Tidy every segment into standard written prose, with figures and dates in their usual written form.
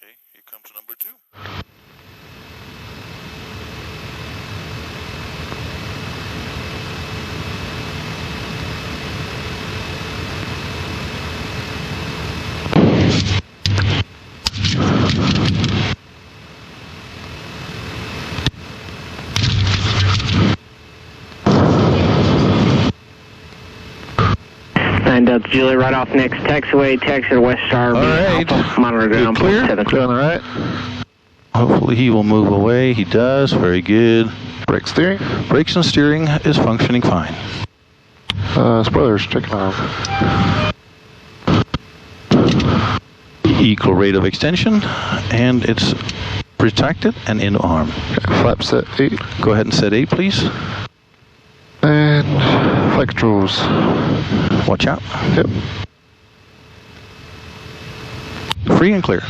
Okay, here comes number 2. Julie, right off next taxiway, taxi to West Star. All right. Monitor ground, clear. 7. Clear on the right. Hopefully he will move away. He does. Very good. Brake steering. Brakes and steering is functioning fine. Spoilers, checking on. Equal rate of extension, and it's protected and in arm. Okay, flap set 8. Go ahead and set 8, please. And flight controls. Watch out. Yep. Free and clear.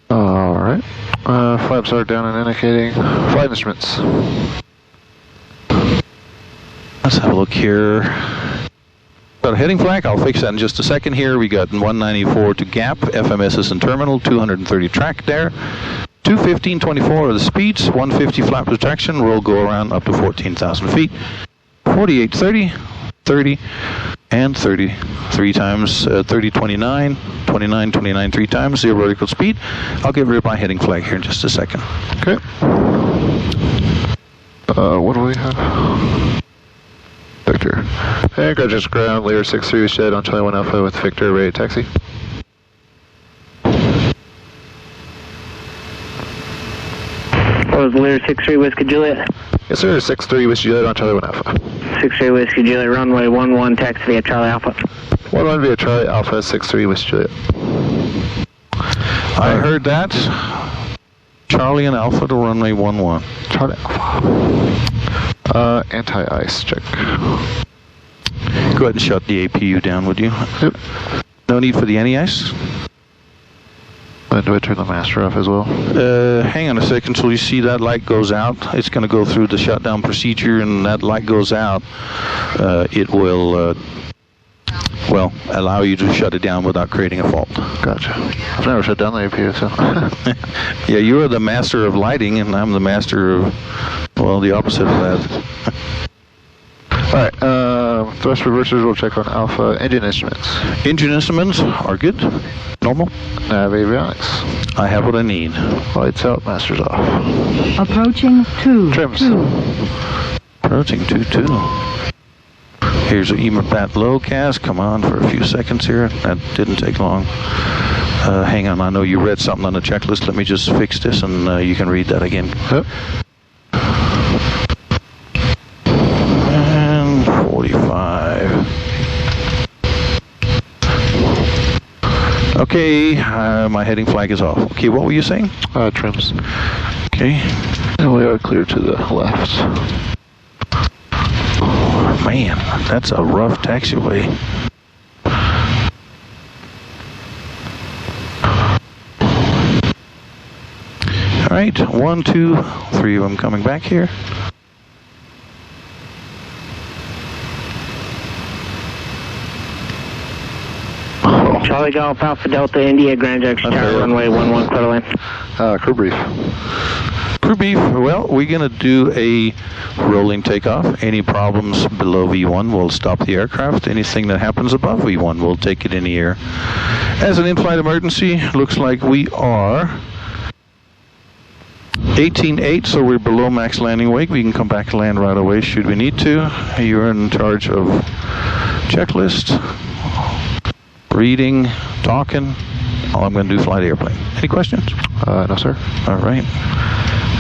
All right. Flaps are down and indicating. Flight instruments. Let's have a look here. Got a heading flag. I'll fix that in just a second here. We got 194 to gap. FMS and terminal. 230 track there. 215.24 are the speeds. 150 flap protection. We'll go around up to 14,000 feet. 48, 30, 30, and 30. 3 times 30, 29, 29, 29, 3 times. 0 vertical speed. I'll give her my heading flag here in just a second. Okay. What do we have? Victor. Anchor just ground. Lear 63 was shed on Charlie 1 Alpha with Victor. Ready to taxi. What was Lear 63 Whiskey Juliet? Yes, sir. 63 was Juliet on Charlie 1 Alpha. 63 Whiskey Juliet, runway 11, taxi via Charlie Alpha. 11 via Charlie Alpha, 63 was Juliet. I heard that. Charlie and Alpha to runway 11. Charlie Alpha. Anti-ice check. Go ahead and shut the APU down, would you? Yep. No need for the anti-ice? And do I turn the master off as well? Hang on a second until you see that light goes out. It's going to go through the shutdown procedure, and that light goes out. It will, well, allow you to shut it down without creating a fault. Gotcha. I've never shut down the APU, so. Yeah, you're the master of lighting, and I'm the master of, well, the opposite of that. All right, thrust reversers we'll check on Alpha. Engine instruments. Engine instruments are good. Normal. Nav avionics. I have what I need. Lights out, masters off. Approaching 2. Trims. Approaching 2-2. Here's a EMRPAT low cast. Come on for a few seconds here. That didn't take long. Hang on, I know you read something on the checklist. Let me just fix this and you can read that again. Yep. And 45. Okay, my heading flag is off. Okay, what were you saying? Trims. Okay. And we are clear to the left. Man, that's a rough taxiway. All right, 1, 2, 3 of them coming back here. Charlie Golf Alpha Delta India Grand Junction Tower, runway 11, clear to land. Crew brief. Crew brief, well, we're going to do a rolling takeoff. Any problems below V1, we'll stop the aircraft. Anything that happens above V1, we'll take it in the air. As an in-flight emergency, looks like we are 18.8, so we're below max landing weight. We can come back and land right away should we need to. You're in charge of checklist, reading, talking. All I'm going to do is fly the airplane. Any questions? No, sir. All right.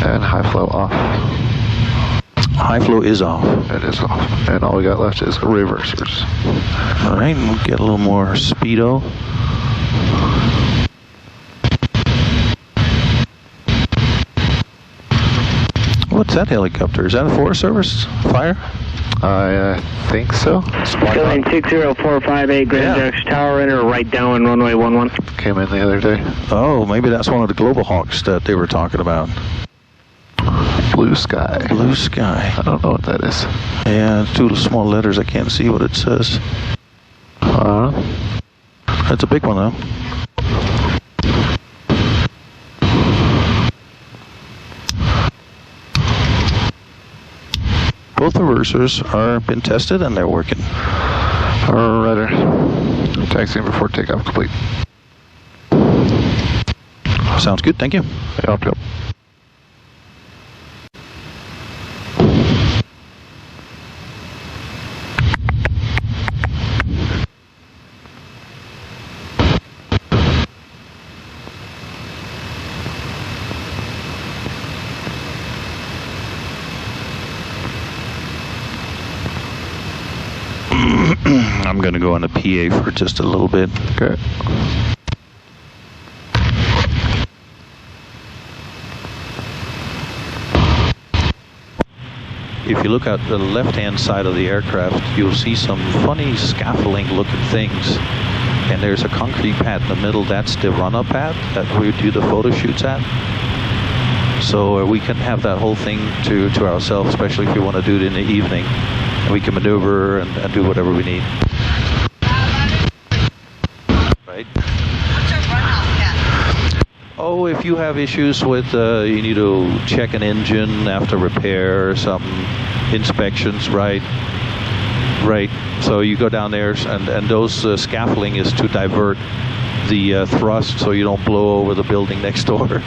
And high flow off. High flow is off. It is off. And all we got left is reversers. All right, we'll get a little more speedo. What's that helicopter? Is that a Forest Service fire? I think so. Still in 60458 Grand Junction Tower, enter right down runway 11. Came in the other day. Oh, maybe that's one of the Global Hawks that they were talking about. Blue sky. Blue sky. I don't know what that is. Yeah, it's 2 small letters. I can't see what it says. That's a big one, though. Both reversers are been tested and they're working. Rudder. Taxiing before takeoff complete. Sounds good, thank you. Yep. I'm going to go on the PA for just a little bit. Okay. If you look at the left-hand side of the aircraft, you'll see some funny scaffolding-looking things. And there's a concrete pad in the middle. That's the run-up pad that we do the photo shoots at. So we can have that whole thing to ourselves, especially if you want to do it in the evening. And we can maneuver and do whatever we need. Right? Oh, if you have issues with, you need to check an engine after repair or something, inspections, right? Right. So you go down there, and those scaffolding is to divert the thrust so you don't blow over the building next door.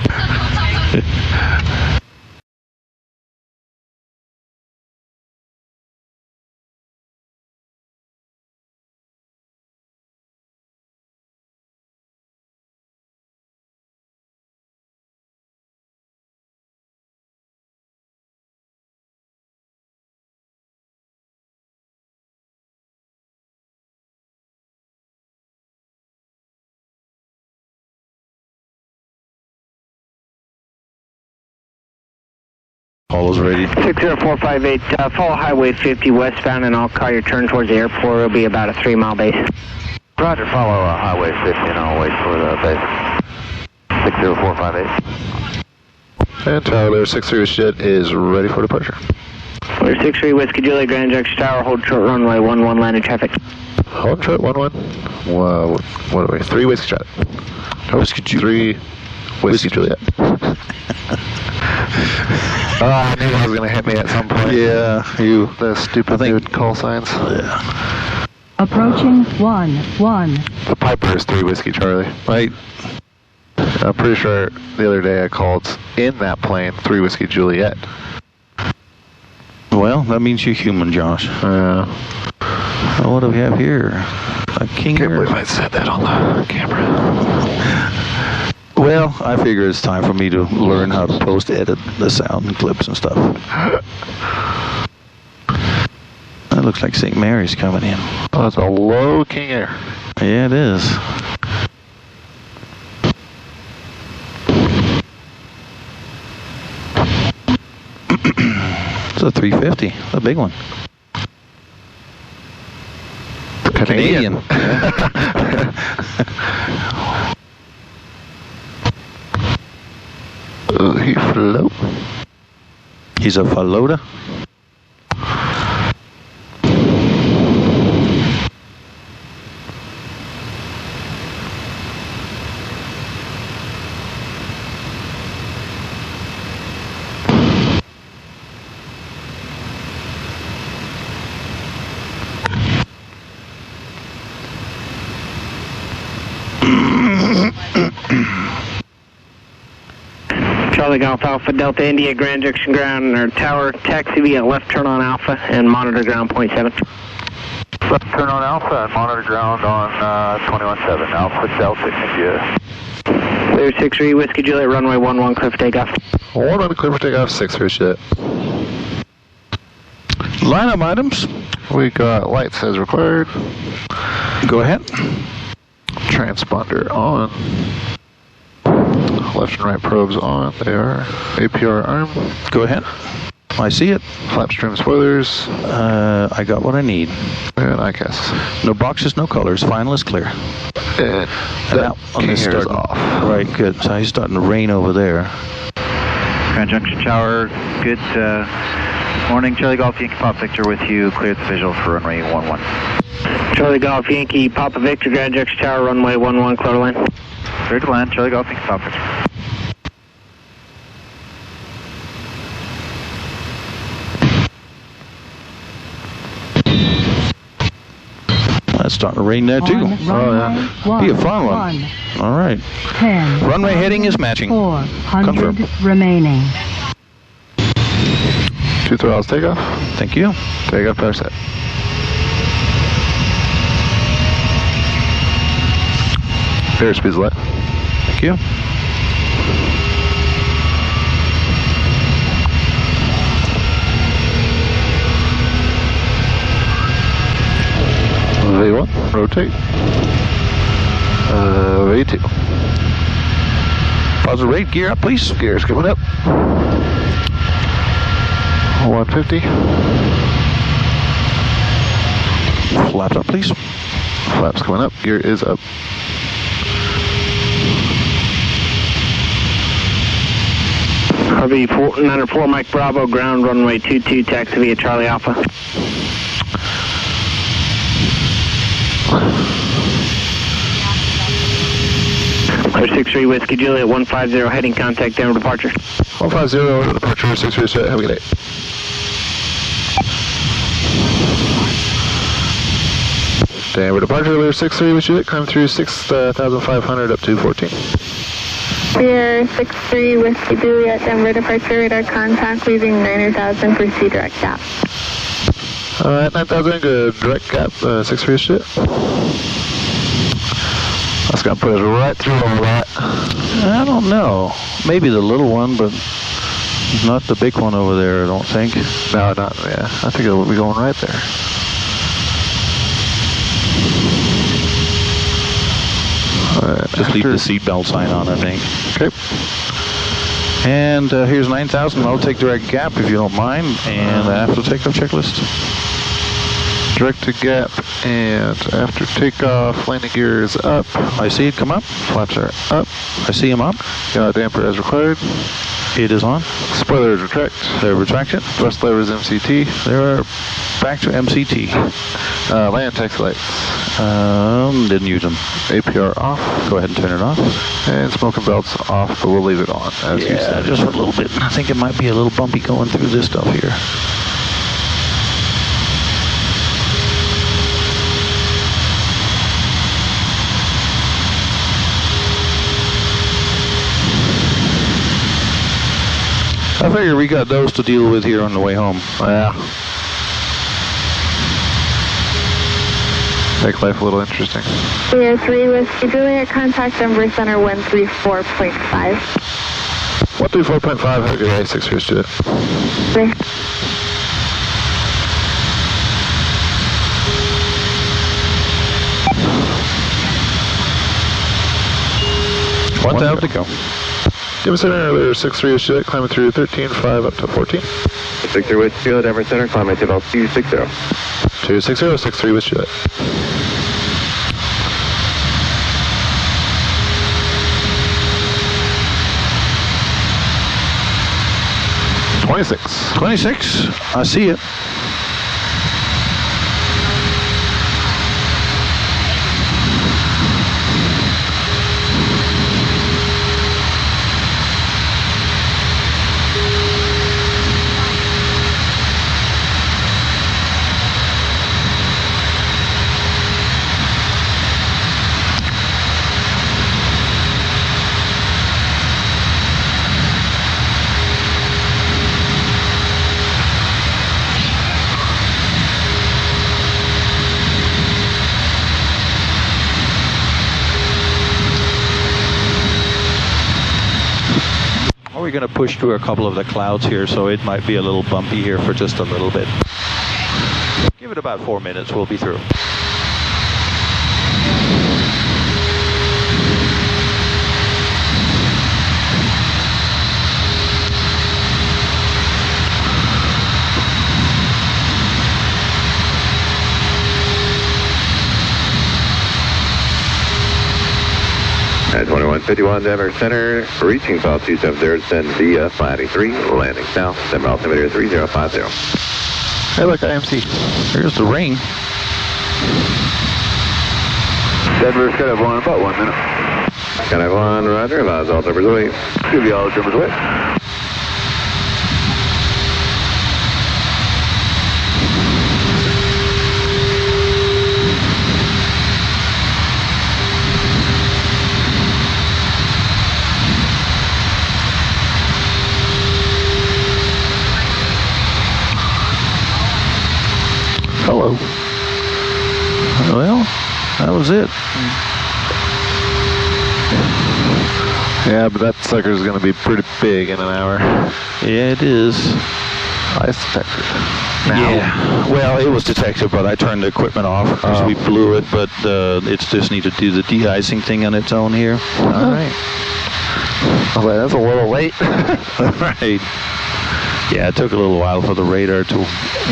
All is ready. 60458, follow Highway 50 westbound, and I'll call your turn towards the airport. It'll be about a 3-mile base. Roger, follow Highway 50, and I'll wait for the base. 60458. And Tyler, 63 Learjet is ready for departure. We're 63 Whiskey Juliet, Grand Junction Tower, hold short runway 11, landing traffic. Hold short 11. Wow, what are we? 3 Whiskey Juliet. Whiskey Juliet. 3 Whiskey Juliet. I knew that was going to hit me at some point. Yeah, The stupid dude call signs. Yeah. Approaching 1. The Piper is 3 Whiskey Charlie. Right. I'm pretty sure the other day I called in that plane 3 Whiskey Juliet. Well, that means you're human, Josh. What do we have here? A King Can't Air. believe I said that on the camera. Well, I figure it's time for me to learn how to post-edit the sound and clips and stuff. That looks like St. Mary's coming in. Oh, that's a low King Air. Yeah, it is. It's a 350, a big one. Canadian. He float. He's a floater. Charlie Golf Alpha Delta India Grand Junction Ground or Tower, taxi via left turn on Alpha and monitor ground .7. Left turn on Alpha and monitor ground on 21-7, Alpha Delta India. Clear 63 Whiskey Juliet, runway 11, clear for takeoff. 1 clear for takeoff, 6 Learjet. Lineup items. We got lights as required. Go ahead. Transponder on. Left and right probes on. They are. APR arm. Go ahead. I see it. Flaps, trim, spoilers. I got what I need. And ICAS. No boxes, no colors. Final is clear. And that one is starting off. Right, good. So he's starting to rain over there. Grand Junction Tower, good morning. Charlie Golf Yankee Pop Victor with you. Cleared the visual for runway 11. Charlie Golf Yankee Papa Victor, Grand Junction Tower, runway 11, clear to land. Clear to land. Charlie Golf Yankee Pop Victor. it's starting to rain there too. Runway Be a fun one. All right. 10. Runway heading is matching. 400 Confirm. remaining. 2 throttles takeoff. Thank you. Takeoff power set. Airspeed's let. Thank you. V1, rotate. V2. Positive rate, gear up, please. Gears coming up. 150. Flaps up, please. Flaps coming up. Gear is up. RV 904 Mike Bravo, ground runway 22, taxi via Charlie Alpha. Clear 63 Whiskey Juliet 150, heading contact Denver departure. 150, departure 63 set. Have a good day. Denver departure, Lear 63 with Juliet, climb through 6,500 up to 14. Lear 63 Whiskey Juliet, Denver departure, radar contact, leaving 9,000, proceed direct gap. Alright, 9,000, good. Direct gap, 63 shit. That's gonna put us right through all that. I don't know. Maybe the little one, but not the big one over there, I don't think. No, not, yeah. I think it'll be going right there. Just leave the seatbelt sign on, I think. Okay. And here's 9,000. I'll take direct gap if you don't mind. And after takeoff checklist. Direct to gap, and after takeoff, landing gear is up. I see it come up. Flaps are up. I see him up. Damper as required. It is on. Spoilers retract. They're retracted. Thrust levers MCT. They're back to MCT. Land taxi lights. Didn't use them. APR off. Go ahead and turn it off. And smoking belts off, but we'll leave it on as you said. Just for a little bit. I think it might be a little bumpy going through this stuff here. I figure we got those to deal with here on the way home. Yeah. Make life a little interesting. Lear 3 Whiskey Juliet, contact Denver Center 134.5. 134.5, have a good day, 6 years to it. Okay. One down to go. Denver Center, earlier 6-3 is shit, climbing through 13.5 up to 14. 63 with Juliet, Denver Center, climbing to about 260. 260, 6-3 with shit. $26. 26. I see it. We're going to push through a couple of the clouds here, so it might be a little bumpy here for just a little bit. Give it about 4 minutes, we'll be through. At 2151 Denver Center, reaching file 270, descend via flight 83, landing south, Denver altimeter 3050. Hey, look, IMC. Here's the ring. Denver, Skydive 1, about 1 minute. Skydive 1, roger, advise all Denver's away. Give you all Denver's away. was it. Yeah, but that sucker's going to be pretty big in an hour. Yeah, it is. Ice detected. Now. Yeah. Well, it was detected, but I turned the equipment off because we blew it. But it's just need to do the de-icing thing on its own here. All right. Oh, wait, that's a little late. Right. Yeah, it took a little while for the radar to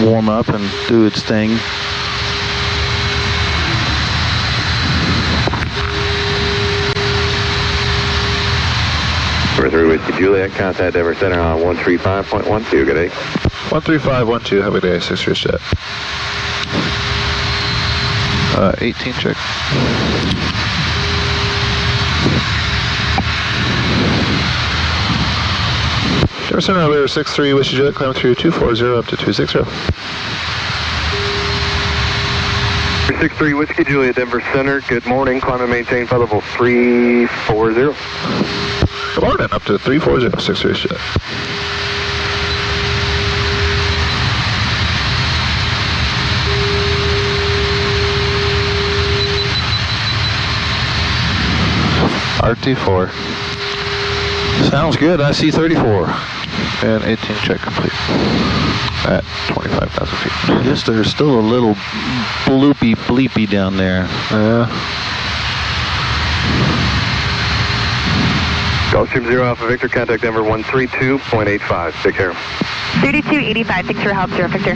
warm up and do its thing. For 3 Whiskey Juliet, contact Denver Center on 135.12. Good day. 13512, have a good day, 6 Jet. 18 check. Denver Center, elevator 63, Whiskey Juliet, climb through 240 up to 260. 63 Whiskey Juliet, Denver Center. Good morning. Climb and maintain flight level 340. Good morning, up to 340, 6 Jet. RT4. Sounds good. I see 34. And 18 check complete. At 25,000 feet. Yes, there's still a little bloopy bleepy down there. Gulfstream 0 Alpha Victor, contact Denver 132.85. Take care. 3285, thanks for help, 0 Victor.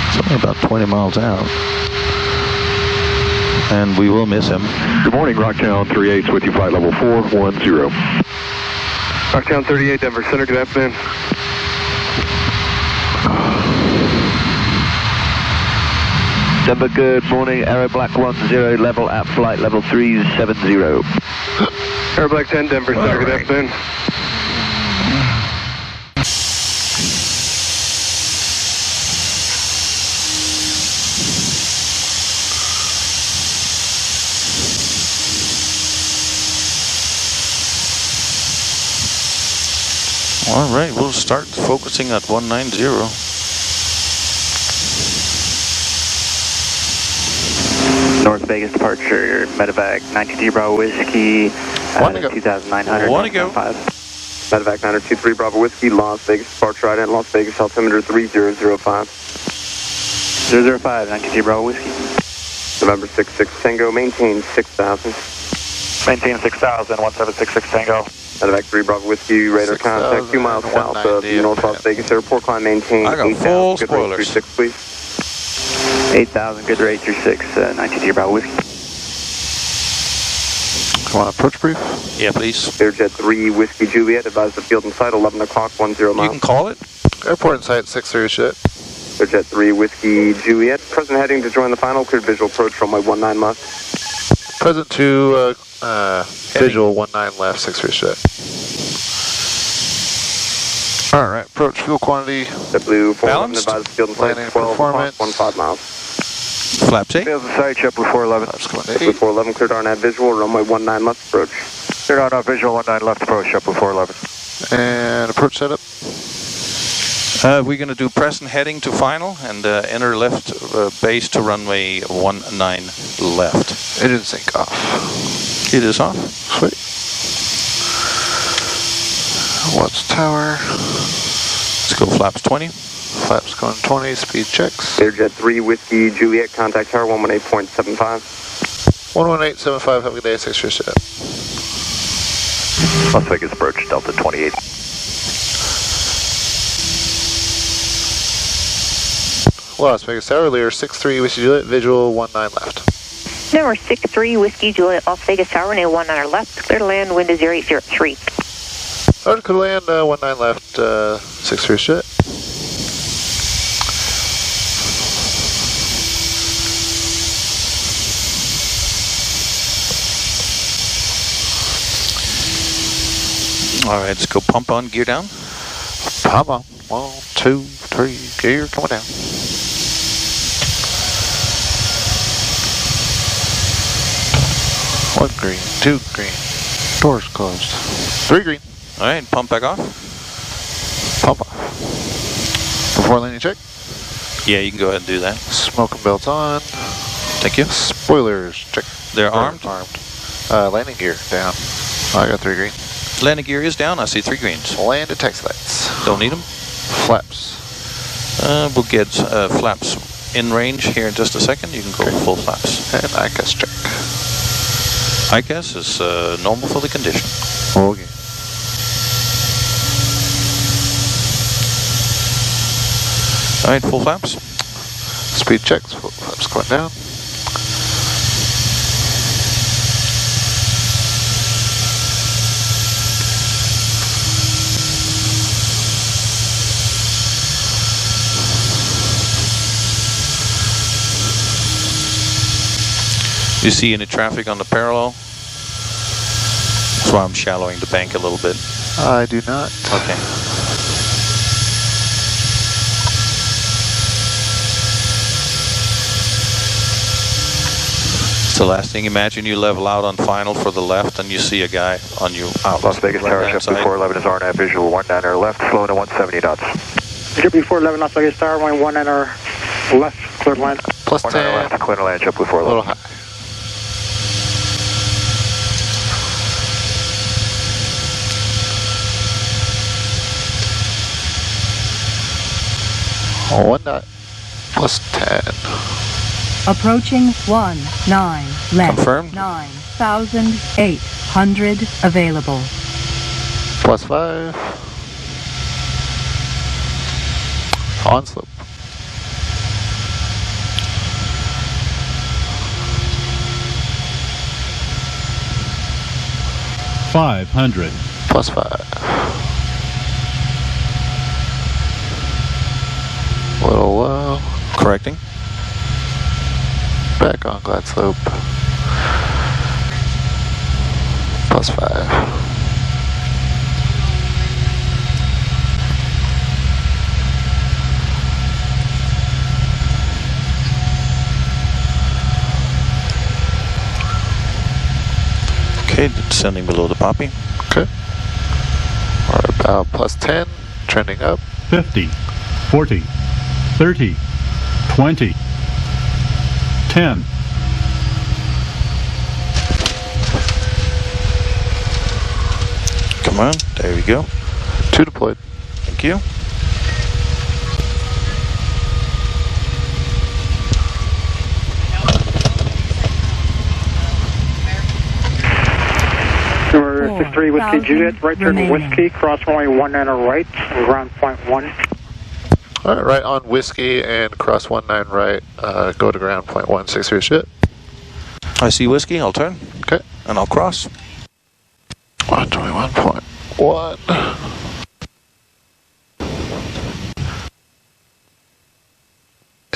It's only about 20 miles out. And we will miss him. Good morning, Rocktown 38's with you, flight level 410. Rocktown 38, Denver Center, good afternoon. Denver, good morning. Aero Black 10, level at flight level 370. Aero Black 10, Denver Center, good afternoon. All right, we'll start focusing at 190. North Vegas departure, medevac 92 Bravo Whiskey, 2,900. Want to go. Medevac 923 Bravo Whiskey, Las Vegas departure, ident Las Vegas, altimeter 3005. 005, 92 Bravo Whiskey. November 66 Tango, maintain 6,000. Maintain 6,000, 1766 Tango. Medevac 3 Bravo Whiskey, radar contact 2 miles south of North Las Vegas Airport, climb maintain 8,000. Good rate 36, please. 8,000, good rate 36, 92 Bravo Whiskey. Come on, approach brief. Yeah, please. Learjet 3 Whiskey Juliet, advise the field in sight, 11 o'clock, 10 miles. You can call it. Airport in sight, 6 Jet. Learjet 3 Whiskey Juliet, present heading to join the final, cleared visual approach, runway 19 left. Present to visual 19 left, 6 Jet. All right, approach fuel quantity. JetBlue 411, Balanced. advise the field in sight, Landing 12 o'clock, performance. 15 miles. Flaps 8. Field in sight, JetBlue 411. JetBlue 411, cleared RNAV visual, runway 19 left approach. Cleared on our visual 19 left approach, JetBlue 411. And approach setup. We're going to do present heading to final and enter left base to runway 19 left. Engine sync off. It is off. Sweet. What's tower? Let's go flaps 20. Flaps going 20, speed checks. Learjet 3 Whiskey Juliet, contact tower 118.75. 11875, have a good day, 6 Jet. Las Vegas approach, Delta 28. Las Vegas Tower, Lear 63, Whiskey Juliet, visual 19 left. Number 63 Whiskey Juliet, Las Vegas Tower, runway 19 left, clear to land, wind is 0803. Alright, could land 19 left, 6 Jet. All right, let's go pump on, gear down. Pump on. 1, 2, 3, gear coming down. One green, 2 green, doors closed. 3 green, All right, pump back off. pump off. Before landing check, Yeah, you can go ahead and do that. smoke and belts on. Thank you. Spoilers, check. They're armed? Landing gear, down. I got 3 green. Landing gear is down. I see 3 greens. Land and taxi lights. Don't need them. Flaps. We'll get flaps in range here in just a second. You can go full flaps. And ICAS check. ICAS is normal for the condition. Okay. All right, full flaps. Speed checks. Full flaps going down. Do you see any traffic on the parallel? That's why I'm shallowing the bank a little bit. I do not. Okay. So last thing, imagine you level out on final for the left and you see a guy on you out. Las Vegas Tower, shift before 11 is RNAV, visual 19er left, slow to 170 knots. Shift before 11, Las Vegas Tower, 19er left, clear line. Plus 19er 10. left, clear land, shift before A 11. little high. Oh, 1 knot. Plus 10. Approaching 19 left. Confirmed. 9,800 available. Plus 5. On slope. $500. Plus 5. Little low. Correcting. Back on glide slope. Plus 5. Okay, descending below the poppy. Okay. We're about plus 10, trending up. 50, 40, 30, 20, 10. Come on, there we go. 2 deployed. Thank you. Number 63 Whiskey Juliet, right turn remaining. Whiskey, cross runway 19 right, ground point 1. All right, right on Whiskey and cross 19 right. Go to ground point 1, 6 through shit. I see whiskey, I'll turn. Okay. And I'll cross. 121.1.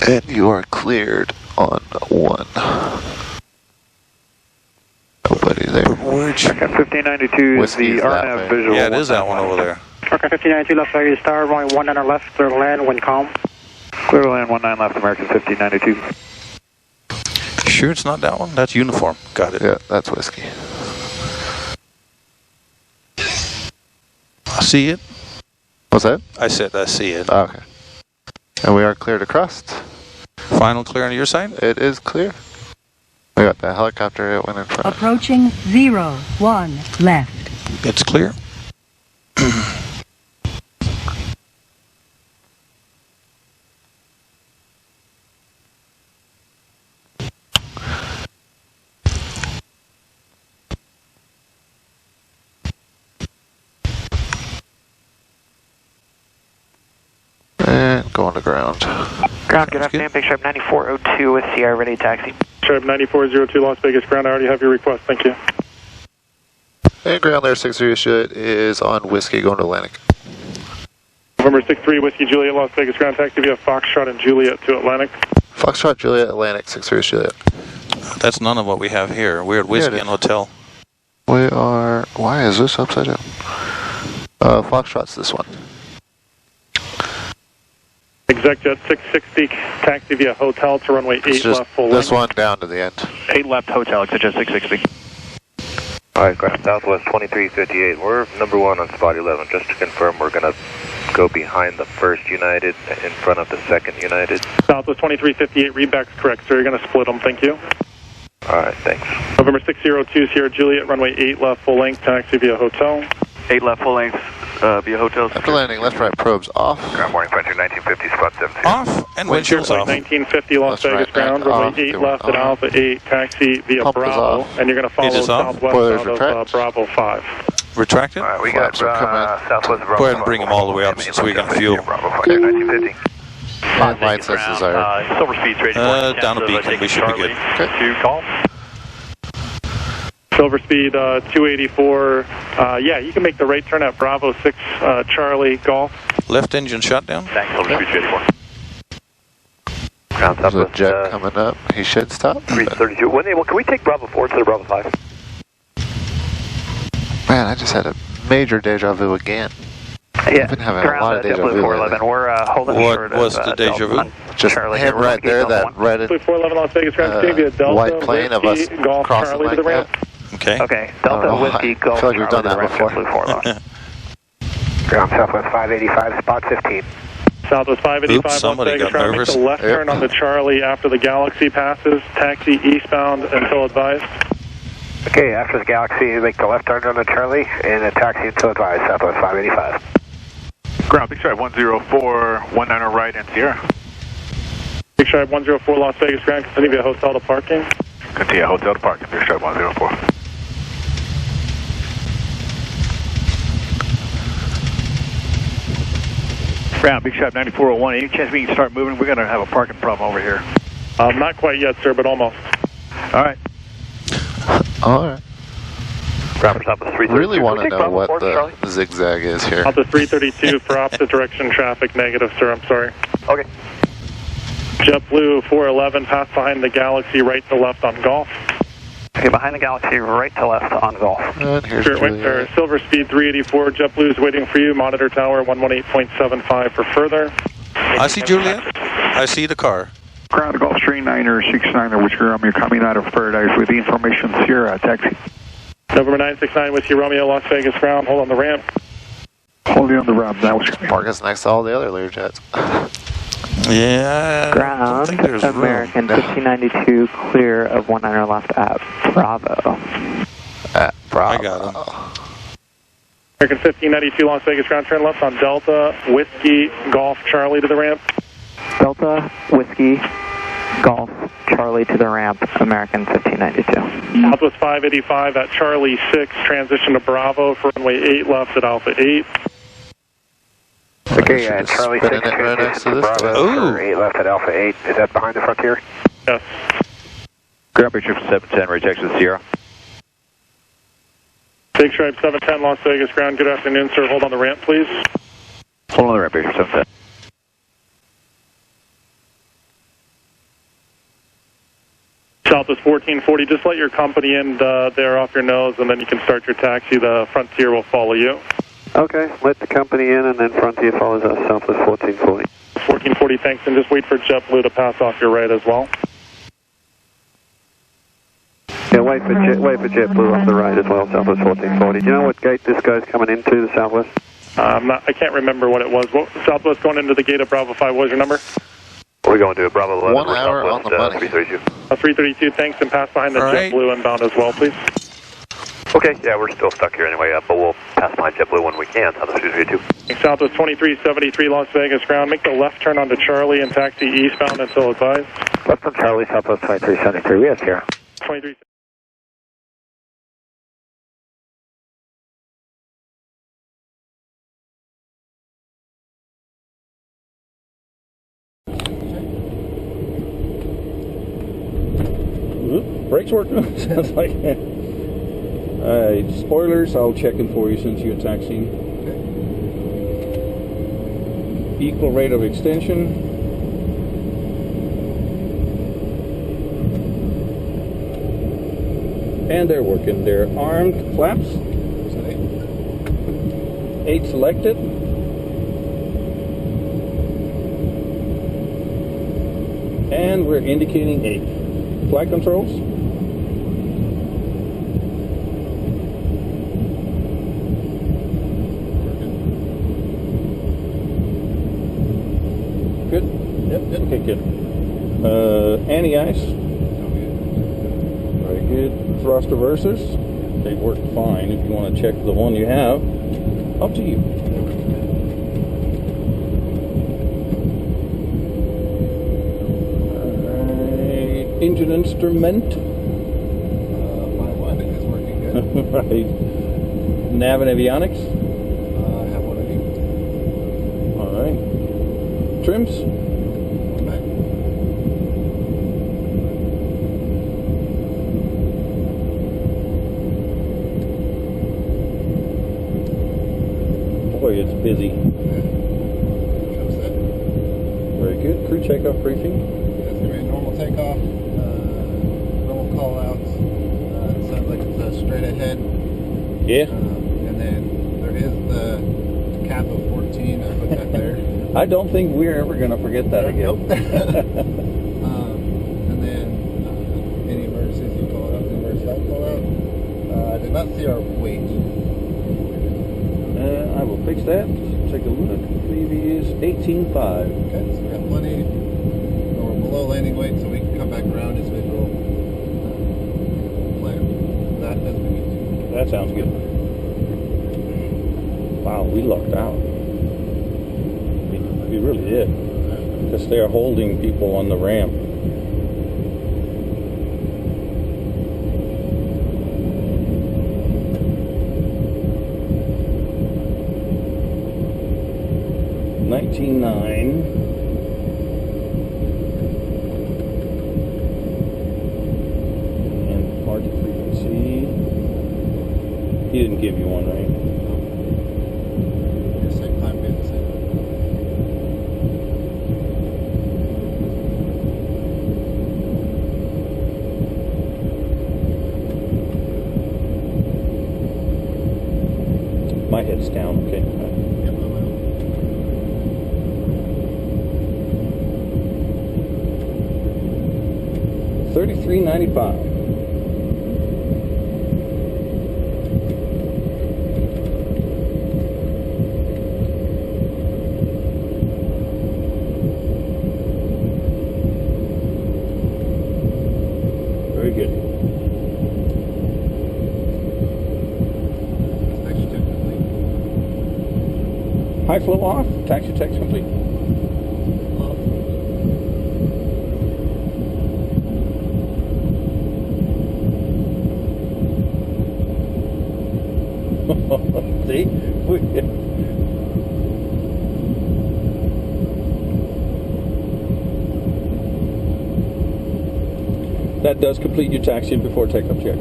And you are cleared on 1. Nobody there. Which? 1592 is Whiskey the is that RNAV way. visual. Yeah, it is that one over there. Okay, 1592 Las Vegas Tower, runway 19 left, clear land, wind calm. Clear to land 19 left, American 1592. Sure it's not that one? That's uniform. Got it. Yeah, that's Whiskey. I see it. What's that? I said I see it. Okay. And we are cleared across. Final clear on your side? It is clear. We got the helicopter, it went in front. Approaching 01 left. It's clear. And going to ground. Ground, good afternoon, Big Sharp 9402 with CR ready taxi. Sharp 9402 Las Vegas ground, I already have your request, thank you. And ground there, 63 shit is on Whiskey going to Atlantic. November 63 Whiskey Juliet, Las Vegas ground taxi via Foxtrot and Juliet to Atlantic. Foxtrot, Juliet, Atlantic, 63 Juliet. That's none of what we have here. We're at Whiskey and Hotel. We are, why is this upside down? Foxtrot's this one. ExecJet 660 taxi via Hotel to runway 8 left full this length. one down to the end. 8 left, Hotel, ExecJet 660. All right, ground Southwest 2358. We're number 1 on spot 11. Just to confirm, we're going to go behind the first United, in front of the second United. Southwest 2358, readback's correct, sir. You're going to split them. Thank you. All right, thanks. November 602, Sierra Juliet, runway 8 left, full length, taxi via hotel. 8 left, full length, via hotel. After landing, left-right probes off. Ground morning, Frontier 1950, spot 17. Off and windshield's off. 1950 Las Vegas right, ground, runway 8 left at Alpha 8, taxi via Pump is Bravo, off. and you're going to follow It is off. southwest Boilers out of retract. Bravo 5. Retract it. All right, we got Flaps are coming. Southwest Bravo. Go ahead and bring them all the way up so we can fuel. Bravo, Frontier 1950. And lights as desired. Silver speed's ready Down a beacon, we should be good. To call. Silver speed 284. Yeah, you can make the right turn at Bravo 6 Charlie Golf. Left engine shut down. Thanks, Silver speed's ready for. Ground There's a Southwest jet coming up. He should stop. 332. Well, can we take Bravo 4 to the Bravo 5? Man, I just had a major deja vu again. Yeah, I've been having a lot of deja vu. 411. We're holding What was the deja vu? Just Charlie, him right there, that red 411 Las Vegas ground, via Delta, white plane of us Whiskey, Golf crossing Charlie like to the ramp. that. Okay. Okay, Delta, Oh, Whiskey, I Golf feel like we've done Charlie that to the ramp, before. JetBlue 411. Ground Southwest 585, spot 15. Southwest 585 Oops, somebody Las Vegas got ground, nervous. make the left turn on the Charlie after the Galaxy passes, taxi eastbound until advised. Okay, after the Galaxy, make the left turn on the Charlie and a taxi until advised, Southwest 585. Ground, big stripe 104, 19 right and Sierra. Big Stripe 104 Las Vegas ground, continue via hotel to parking. Continue hotel to parking, big stripe 104. Ground, big stripe 9401. Any chance we can start moving? We're going to have a parking problem over here. Not quite yet, sir, but almost. All right. All right. Ground Southwest 332. Really want to Can we take know Bravo what 4, Charlie? the zigzag is here. Out to 332 for opposite direction traffic, negative, sir, I'm sorry. Okay. JetBlue 411, pass behind the Galaxy, right to left on Golf. Okay, behind the Galaxy, right to left on Golf. And here's Sure, Juliet. Silver speed 384, JetBlue is waiting for you, monitor tower 118.75 for further. I see Juliet. I see the car. Ground Golf 39er 69er, which you're coming out of Paradise with the information Sierra, taxi. November 969 Whiskey Romeo, Las Vegas ground, hold on the ramp. Holding on the ramp, that was Park us next to all the other Learjets. Yeah. I don't Ground, think there's room. American 1592, clear of 19 left at Bravo. Bravo. I got him. American 1592 Las Vegas ground, turn left on Delta, Whiskey, Golf, Charlie to the ramp. Delta, Whiskey, Golf, Charlie to the ramp, American 1592. Southwest 585 at Charlie 6, transition to Bravo for runway 8 left at Alpha 8. Okay, Just Charlie spinning 6, it right next to this Bravo guy. for 8 left at Alpha 8. Is that behind the Frontier? Yes. Ground, big stripe 710, right Texas Sierra. Big Stripe 710 Las Vegas ground, good afternoon, sir. Hold on the ramp, please. Hold on the ramp, big stripe 710. Southwest 1440, just let your company end there off your nose, and then you can start your taxi. The Frontier will follow you. Okay, let the company in, and then Frontier follows us, Southwest 1440. 1440, thanks, and just wait for JetBlue to pass off your right as well. Yeah, wait for JetBlue off the right as well, Southwest 1440. Do you know what gate this guy's coming into, the Southwest? I can't remember what it was. Southwest going into the gate of Bravo 5, what was your number? We're going to Bravo 11. 1 hour on the money. 332. 332, thanks, and pass behind the All right. JetBlue inbound as well, please. Okay, yeah, we're still stuck here anyway, but we'll pass behind JetBlue when we can, Southwest 332. Southwest 2373 Las Vegas ground, make the left turn onto Charlie and taxi eastbound until advised. Left on Charlie, Southwest 2373, yes, here. 23. Brakes working? Sounds like that. Spoilers, I'll check in for you since you're taxiing. Equal rate of extension. And they're working. They're armed flaps. 8 selected. And we're indicating 8. Flight controls. Yep, it'll kick in. Anti-ice. Very good. Thrust reversers. They work fine. If you want to check the one you have, up to you. Alright. Engine instrument. My one is working good. Right. Nav and avionics. I have one of Alright. Trims. Boy, it's busy. Very good. Crew takeoff briefing. It's going to be a normal takeoff, normal call-outs. It sounds like it's straight ahead. Yeah. And then there is the cap of 14. I put that there. I don't think we're ever going to forget that again. Nope. And then any emergencies you call out, emergency I call out. I did not see our weight. I will fix that. Take a look. Previous 18.5. Okay, so we got plenty. We're below landing weight, so we can come back around as visual plan. That as we need to. That sounds good. Wow, we lucked out. We really did. Because they're holding people on the ramp. $19.9. And margin frequency. He didn't give you one, right? Same time, being the same. My head's down, okay. $33.95. Very good. High flow off, taxi text complete. See? That does complete your taxi before takeoff check.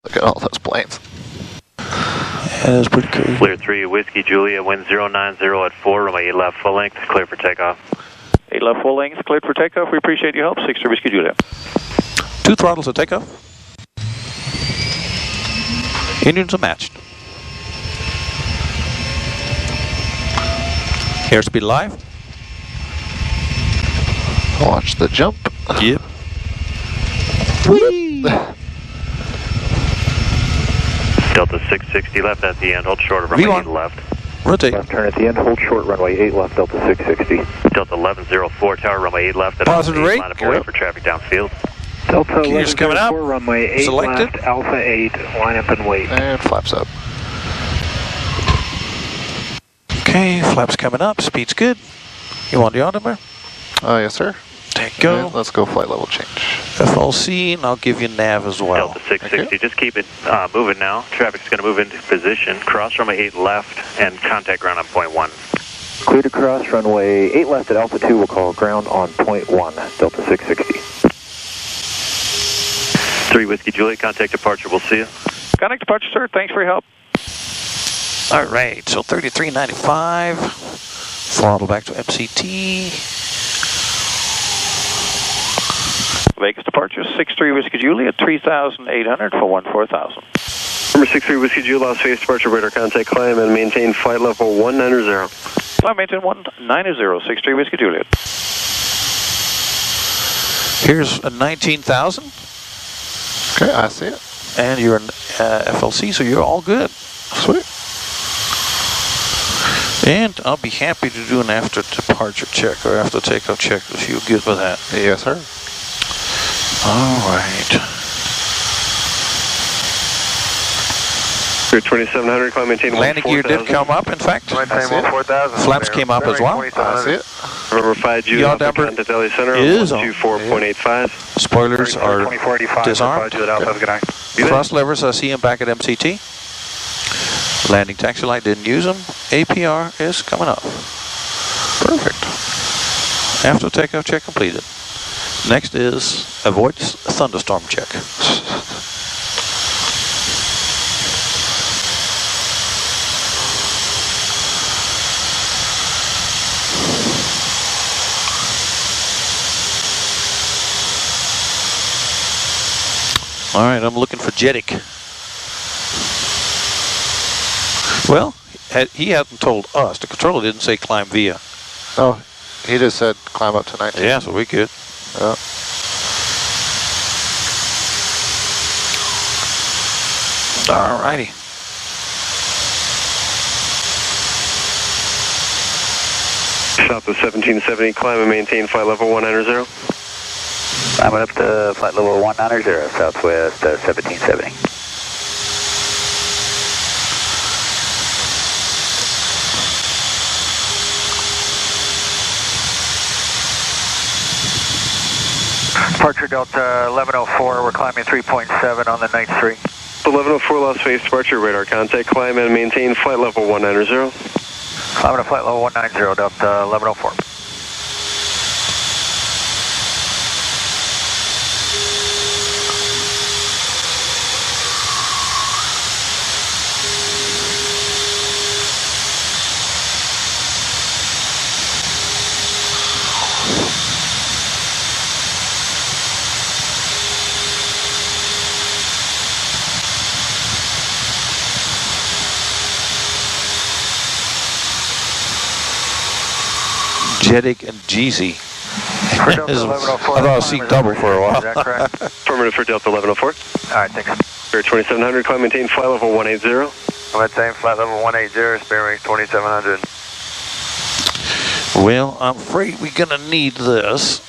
Look at all those planes. Yeah, that's pretty crazy. Clear 3, Whiskey Julia, wind 090 at 4, runway 8 left, full length, clear for takeoff. 8 left, full length, cleared for takeoff. We appreciate your help. 6 Whiskey Julia. 2 throttles at takeoff. Engines are matched. Airspeed live. Watch the jump. Yep. Whee! Delta 660 left at the end, hold short of runway V1. 8 left. Rotate. Left turn at the end, hold short, runway 8 left, Delta 660. Delta 1104, tower, runway 8 left. Positive rate. Line up away for traffic downfield. Delta Gears coming up. 1104, runway 8 Selected. left, Alpha 8, line up and wait. And flaps up. Okay, flaps coming up. Speed's good. You want the altimeter? Yes, sir. Take go. And let's go flight level change. FLC, and I'll give you nav as well. Delta 660, just keep it moving now. Traffic's going to move into position. Cross runway 8 left and contact ground on point 1. Clear to cross, runway 8 left at Alpha 2, we'll call ground on point 1, Delta 660. 3 Whiskey Juliet, contact departure, we'll see you. Contact departure, sir. Thanks for your help. All right, so 33.95. Throttle back to MCT. Vegas departure, 63 Whiskey Juliet, 3,800 for 14,000. Number 63 Whiskey Juliet, Las Vegas departure, radar contact, climb and maintain flight level 190. Climb maintain 190, 63 Whiskey Juliet. Here's a 19,000. Okay, I see it. And you're in FLC, so you're all good. Sweet. And I'll be happy to do an after departure check or after takeoff check if you're good with that. Yes, sir. All right. 2700, climb maintain 14000. Landing gear did come up, in fact. Maintain 14000. Flaps came up as well. I see it. Number 5 Juliet, Yaw damper contact LA Center, is on. 124.85. Spoilers are disarmed. Thrust levers, I see them back at MCT. Landing taxi light, didn't use them. APR is coming up. Perfect. After takeoff check completed. Next is avoid thunderstorm check. All right, I'm looking for Jetic. Well, he hadn't told us. The controller didn't say climb via. Oh, he just said climb up to 19. Yeah, so we could. Yeah. All righty. Southwest 1770, climb and maintain flight level 190. Climb it up to flight level 190, Southwest 1770. Departure Delta 1104, we're climbing 3.7 on the night 3. 1104 Las Vegas departure, radar contact, climb and maintain flight level 190. Climbing to flight level 190, Delta 1104. Jetic and Jeezy. I thought I was seeing double for a while. Is that correct? Affirmative for Delta 1104. All right, thanks. Spirit 2700, climb maintain flight level 180. Maintain flight level 180, Spirit 2700. Well, I'm afraid we're going to need this.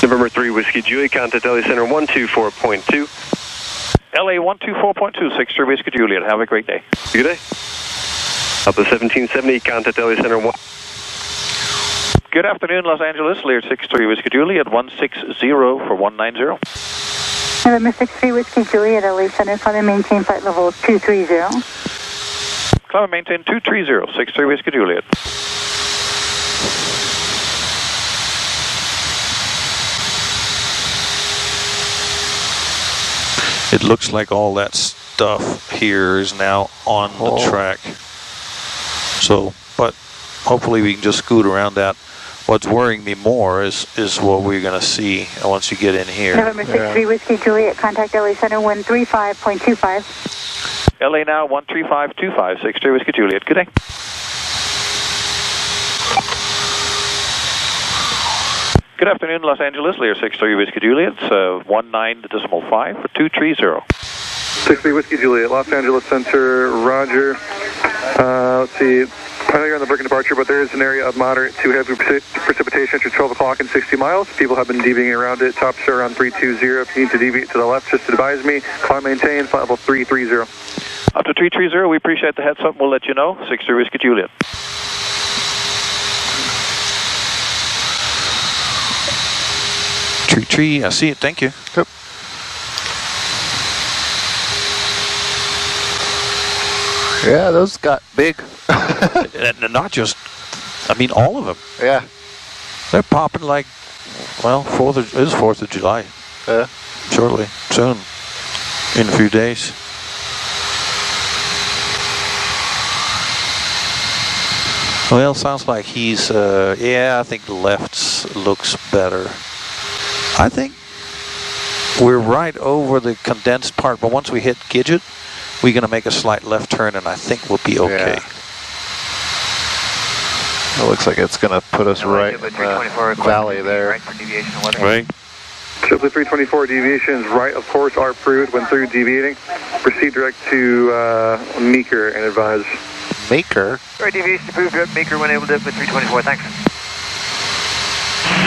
November 3 Whiskey Juliet, contact LA Center 124.2. LA 124.2, 63 Whiskey Juliet. Have a great day. Good day. Delta 1770, contact LA Center 1. Good afternoon, Los Angeles. Learjet 63 Whiskey Juliet 160 for 190. November 63 Whiskey Juliet, LA Center, climb and maintain flight level 230. Climb and maintain 230, 63 Whiskey Juliet. It looks like all that stuff here is now on the track. So, but hopefully we can just scoot around that. What's worrying me more is what we're going to see once you get in here. November 63 Whiskey Juliet, contact LA Center 135.25. LA now 13525, 63 Whiskey Juliet. Good day. Good afternoon, Los Angeles. Lear 63 Whiskey Juliet, 19.5 for 230. 63 Whiskey Juliet, Los Angeles Center, roger. Let's see. I know you're on the Bergen departure, but there is an area of moderate to heavy precipitation after 12 o'clock and 60 miles. People have been deviating around it. Tops are around 320. If you need to deviate to the left, just advise me. Climb maintain, flight level 330. Up to 330, we appreciate the heads up. We'll let you know. 63 Whiskey Juliet. Tree, I see it. Thank you. Yep. Yeah, those got big. And not just, I mean, all of them. Yeah. They're popping like, well, it is 4th of July. Yeah. Shortly, soon, in a few days. Well, sounds like he's, yeah, I think the left looks better. I think we're right over the condensed part, but once we hit Gidget, we're going to make a slight left turn, and I think we'll be okay. Yeah. It looks like it's going to put us right in the valley there. Right. Triple 324 deviations right, of course, are approved when through deviating. Proceed direct to Meeker and advise. Meeker? Right, deviation approved, direct Meeker when able to with 324, thanks.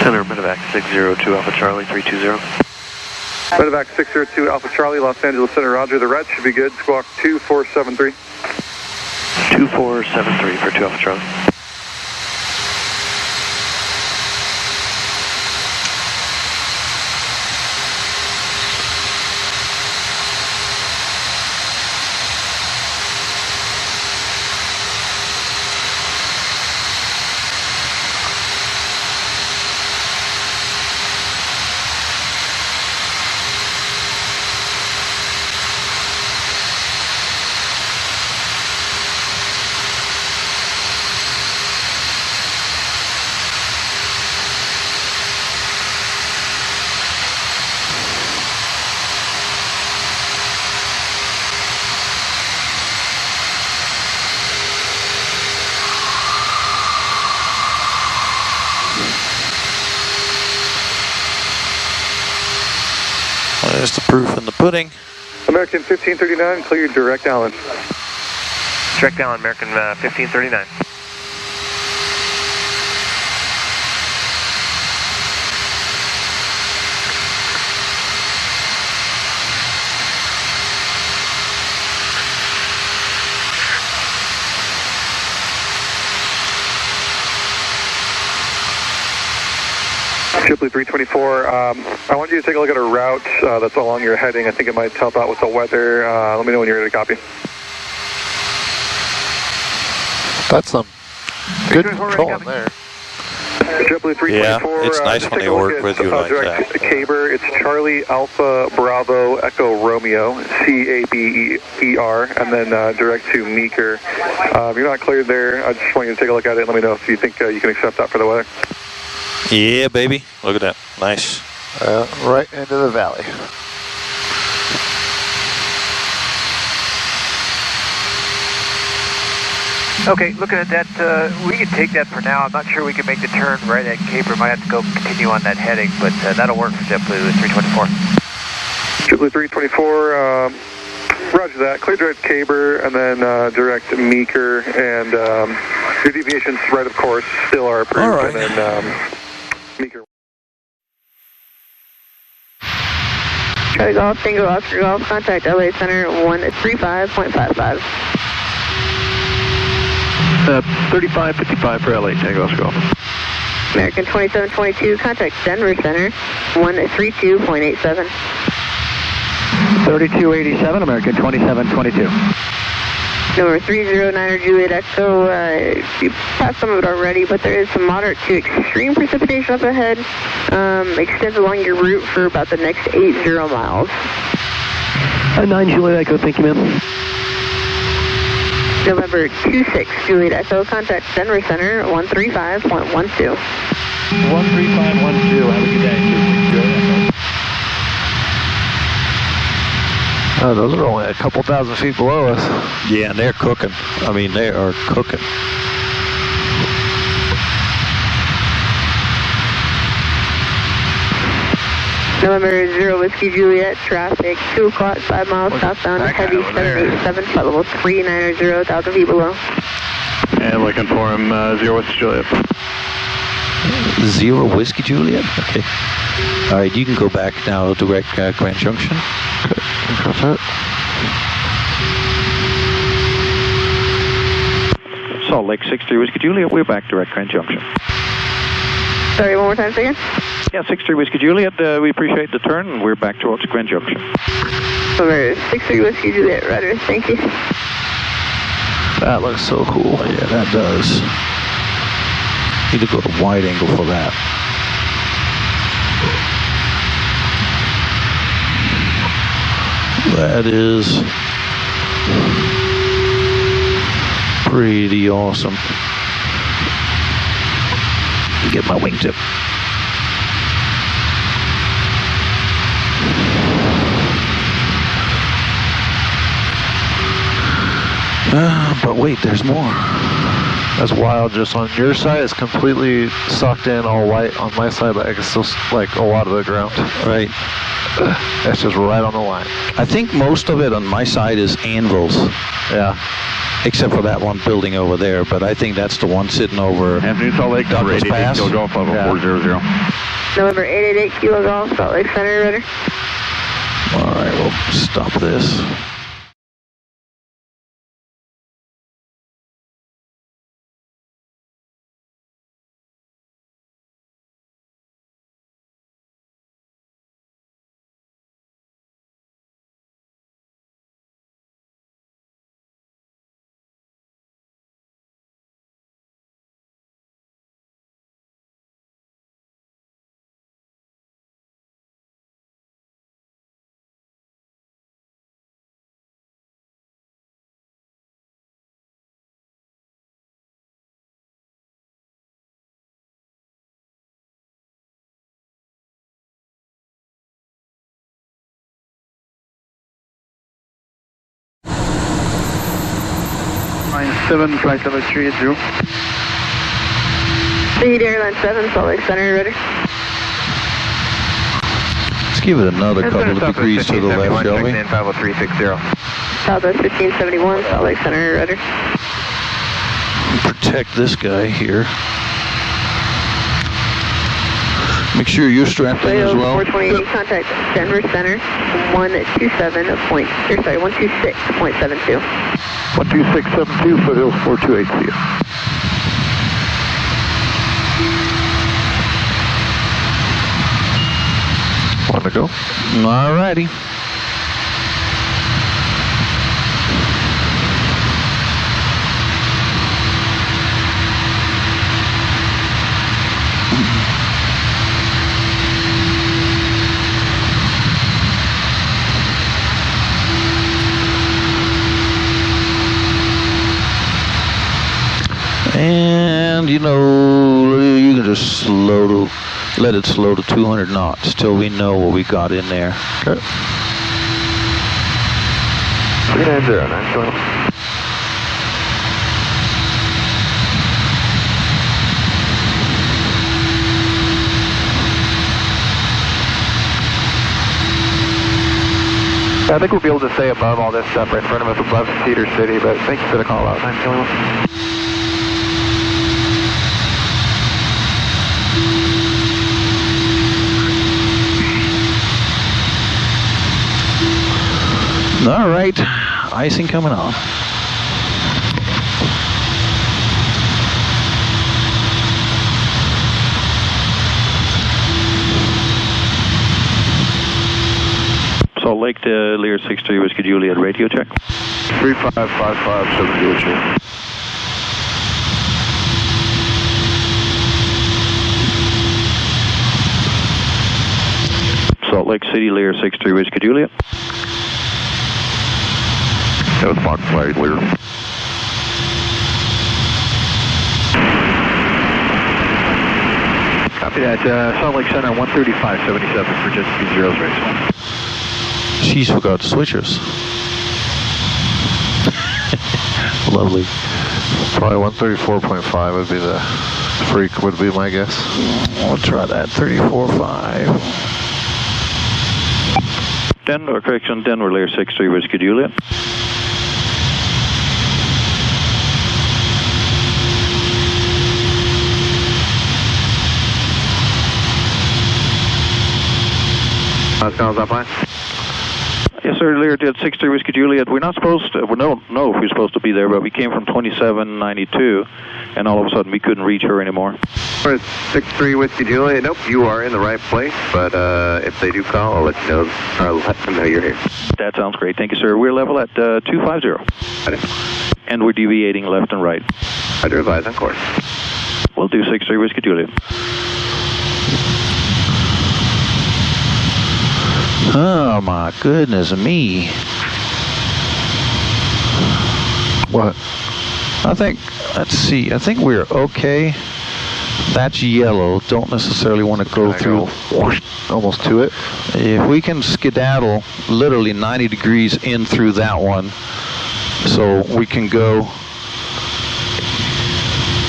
Center, medevac 602 Alpha Charlie 320. Medevac 602 Alpha Charlie, Los Angeles Center, roger. The red should be good. Squawk 2473. 2473 for 2 Alpha Charlie. There's the proof in the pudding. American 1539, clear direct Allen. Direct Allen, American 1539. Shipley 324, I want you to take a look at a route that's along your heading. I think it might help out with the weather. Let me know when you're ready to copy. That's some good control in there. Shipley 324, yeah, it's nice when they work with you like that. Caber, it's Charlie Alpha Bravo Echo Romeo, C-A-B-E-R, and then direct to Meeker. You're not cleared there. I just want you to take a look at it and let me know if you think you can accept that for the weather. Yeah, baby. Look at that. Nice. Right into the valley. Okay, looking at that, we can take that for now. I'm not sure we can make the turn right at Caper. Might have to go continue on that heading, but that'll work for JetBlue with 324. JetBlue 324, roger that. Clear direct Caber and then direct Meeker, and your deviations, right, of course, still are approved. All right. And then Meeker. Charlie Golf, Tango Oscar Golf, contact LA Center 135.55. 3555 for LA, Tango Oscar Golf. American 2722, contact Denver Center 132.87. 3287, American 2722. Number 309er Juliet Echo, you passed some of it already, but there is some moderate to extreme precipitation up ahead. Extends along your route for about the next 80 miles. 9 Juliet Echo, thank you, ma'am. November 26 Juliet Echo, contact Denver Center 135.12. 13512, have a good day. Oh, those are only a couple thousand feet below us. Yeah, and they're cooking. I mean, they are cooking. November 0 Whiskey Juliet, traffic 2 o'clock, 5 miles southbound, heavy 787, flight level 390, 1,000 feet below. And looking for him, 0 Whiskey Juliet. 0 Whiskey Juliet? Okay. All right, you can go back now, direct Grand Junction. Salt Lake 63 Whiskey Juliet, we're back direct Grand Junction. Sorry, one more time, again? Yeah, 63 Whiskey Juliet, we appreciate the turn, and we're back towards Grand Junction. Over 63 Whiskey Juliet, Rudder, thank you. That looks so cool. Yeah, that does. Need to go to wide angle for that. That is pretty awesome. Get my wingtip. But wait, there's more. That's wild. Just on your side, it's completely sucked in, all white. On my side, but I can still like a lot of the ground. Right. That's just right on the line. I think most of it on my side is anvils. Yeah. Except for that one building over there, but I think that's the one sitting over Afternoon, Salt Lake, Douglas Pass. Kilo Golf, 400. November 888 Kilo Golf, Salt Lake Center, rudder. All right, we'll stop this. -7, flight level 380. Speed Airline 7, Salt Lake Center, rudder. Let's give it another couple of degrees to the left, shall we? 50360. Southwest 1571, Salt Lake Center, rudder. Protect this guy here. Make sure you're strapped in as well. 428, contact Denver Center, 126.72. 12672, foothills 4280. Want to go? All righty. And you know, you can just let it slow to 200 knots till we know what we got in there. Okay. 390, 912. I think we'll be able to stay above all this stuff right in front of us, above Cedar City, but thank you for the call out. 921. All right, icing coming on. Salt Lake to Lear 63 Whiskey Juliet radio check. 3555 Juliet check. Salt Lake City Lear 63 Whiskey Juliet. That was Fox Flight, Lear. Copy that. Salt Lake Center, 135.77 for just B0's race 1. She's forgot the switchers. Lovely. Probably 134.5 would be the freak, would be my guess. We'll try that, 34.5. Denver, correction, Denver Lear 63 Whiskey Juliet. Sounds up, fine. Yes, sir, Lear did 63 Whiskey Juliet. We're not supposed to, we don't know if we're supposed to be there, but we came from 2792, and all of a sudden we couldn't reach her anymore. 63 Whiskey Juliet, nope, you are in the right place, but if they do call, I'll let you know, or let them know you're here. That sounds great. Thank you, sir. We're level at 250. And we're deviating left and right. I do advise on course. We'll do 63 Whiskey Juliet. Oh my goodness me. What? I think, let's see, I think we're okay. That's yellow. Don't necessarily want to go through. Almost to it. If we can skedaddle literally 90 degrees in through that one, so we can go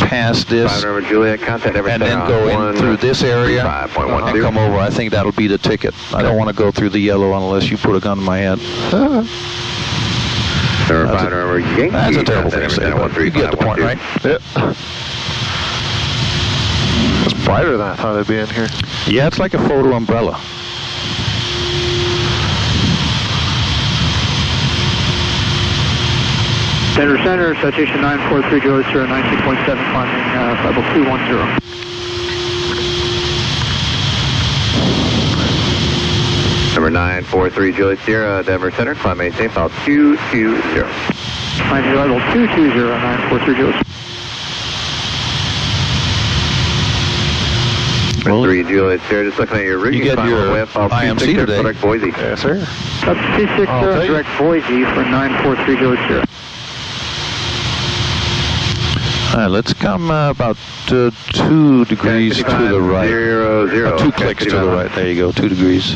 past this Juliet, contact and then go in through this area and come over. I think that'll be the ticket. I don't want to go through the yellow unless you put a gun in my head. That's a terrible thing to say, but you get the point, right? Yep. It's brighter than I thought it'd be in here. Yeah, it's like a photo umbrella. Center, citation 943 Juliet, 96.7, climbing level 210. Number 943 Juliet Sierra, Denver Center, climb maintain, file 220. Climbing level 220, 943 Juliet. Number 3 Juliet Sierra, just looking at your route. You get your IMC today. Direct Boise. Yes, sir. Up 260, direct Boise for 943 Juliet Sierra. Let's come about 2 degrees to the right. 2 clicks to the right. There you go, 2 degrees.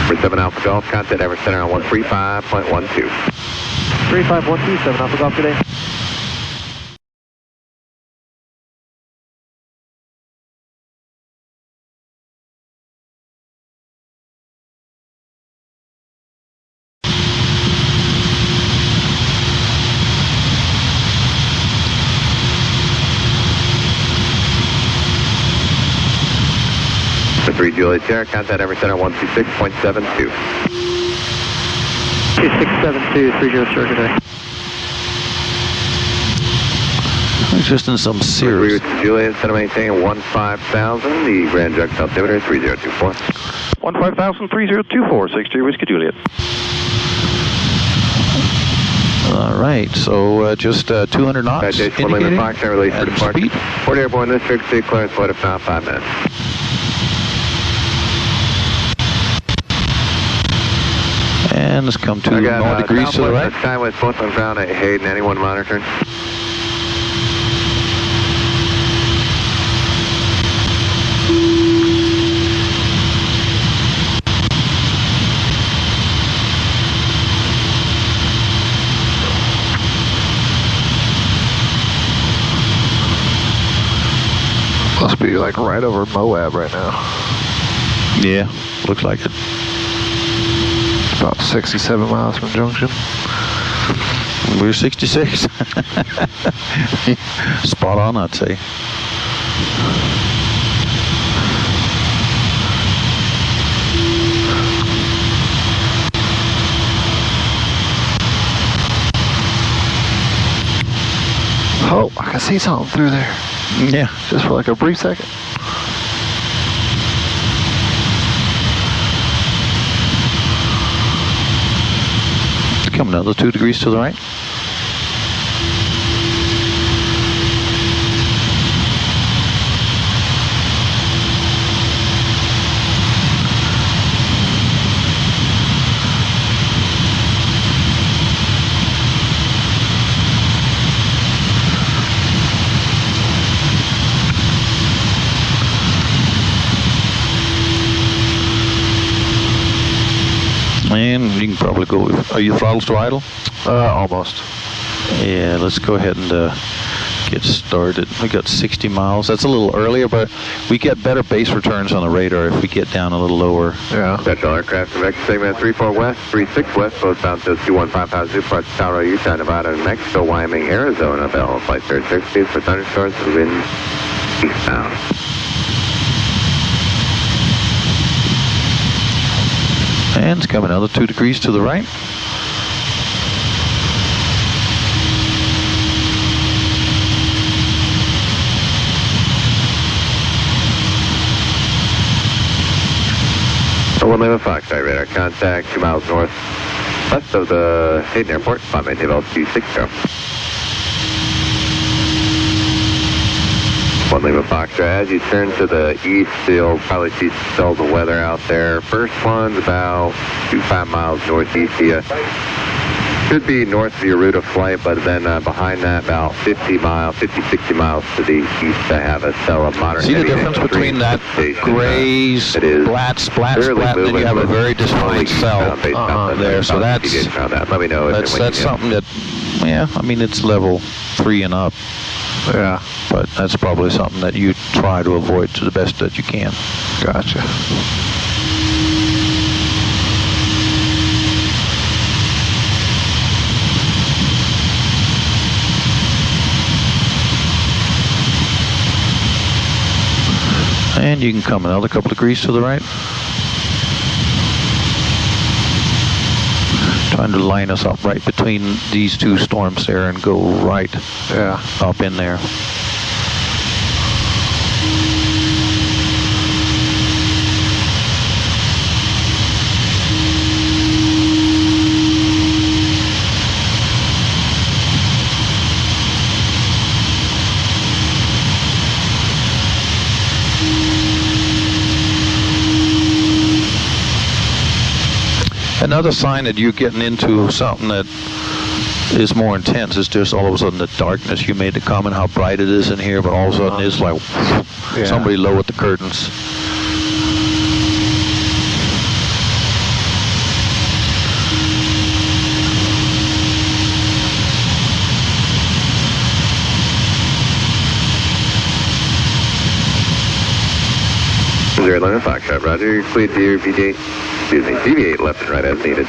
Number 7 Alpha Golf, contact Everett Center on 135.12. 3512, 7 Alpha Golf today. Number 3 Juliet Sierra, contact Everett Center 126.72. 2672, 3 Juliet Sierra today. I'm just in some serious. Juliet Center maintain 15,000. The Grand Junction altimeter 3024. 15,000, 3024, 63 Whiskey Juliet. All right, so just 200 knots indicating, and speed. Port Airborne, this frequency, clearance flight of now 5 minutes. And let's come to 9 degrees to the right. Skywest, both on ground at Hayden, anyone monitoring? Must be like right over Moab right now. Yeah, looks like it. About 67 miles from Junction. We're 66. Spot on, I'd say. Oh, I can see something through there. Yeah. Just for like a brief second. Come another 2 degrees to the right. And you can probably go, are you throttles to idle? Almost. Yeah, let's go ahead and get started. We got 60 miles. That's a little earlier, but we get better base returns on the radar if we get down a little lower. Yeah. Special aircraft convection segment 34 west, 36 west, both bound to 215 Zooparts, Tauro, Utah, Nevada, New Mexico, Wyoming, Arizona, Bell, flight 36 speeds for thunderstorms and wind eastbound. And it's coming another 2 degrees to the right. Lima Foxtrot radar contact 2 miles north west of the Hayden Airport. Climb maintain altitude 60. 1 Lima Foxtrot. As you turn to the east, you'll probably see cells of weather out there. First one's about 5 miles northeast of you. Should be north of your route of flight, but then behind that, about 50, 60 miles to the east, I have a cell of moderate. See the difference between that gray splat, and then you have a very defined cell there. So that's let me know. That's something that, yeah, I mean, it's level 3 and up. Yeah. But that's probably something that you try to avoid to the best that you can. Gotcha. And you can come another couple of degrees to the right. Trying to line us up right between these two storms there and go right up in there. Another sign that you're getting into something that is more intense is just all of a sudden the darkness. You made the comment how bright it is in here, but all of a sudden it's like somebody lowered the curtains. Zero Lima Foxtrot, Roger. You're cleared to your deviate left and right as needed.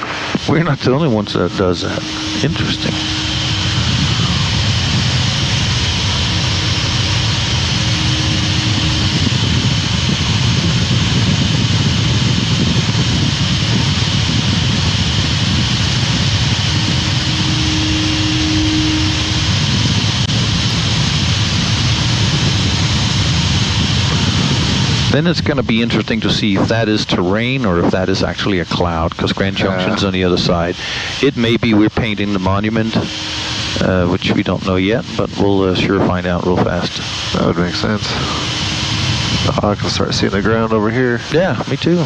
We're not the only ones that does that. Interesting. Then it's going to be interesting to see if that is terrain or if that is actually a cloud, because Grand Junction's on the other side. It may be we're painting the monument, which we don't know yet, but we'll sure find out real fast. That would make sense. Oh, I can start seeing the ground over here. Yeah, me too.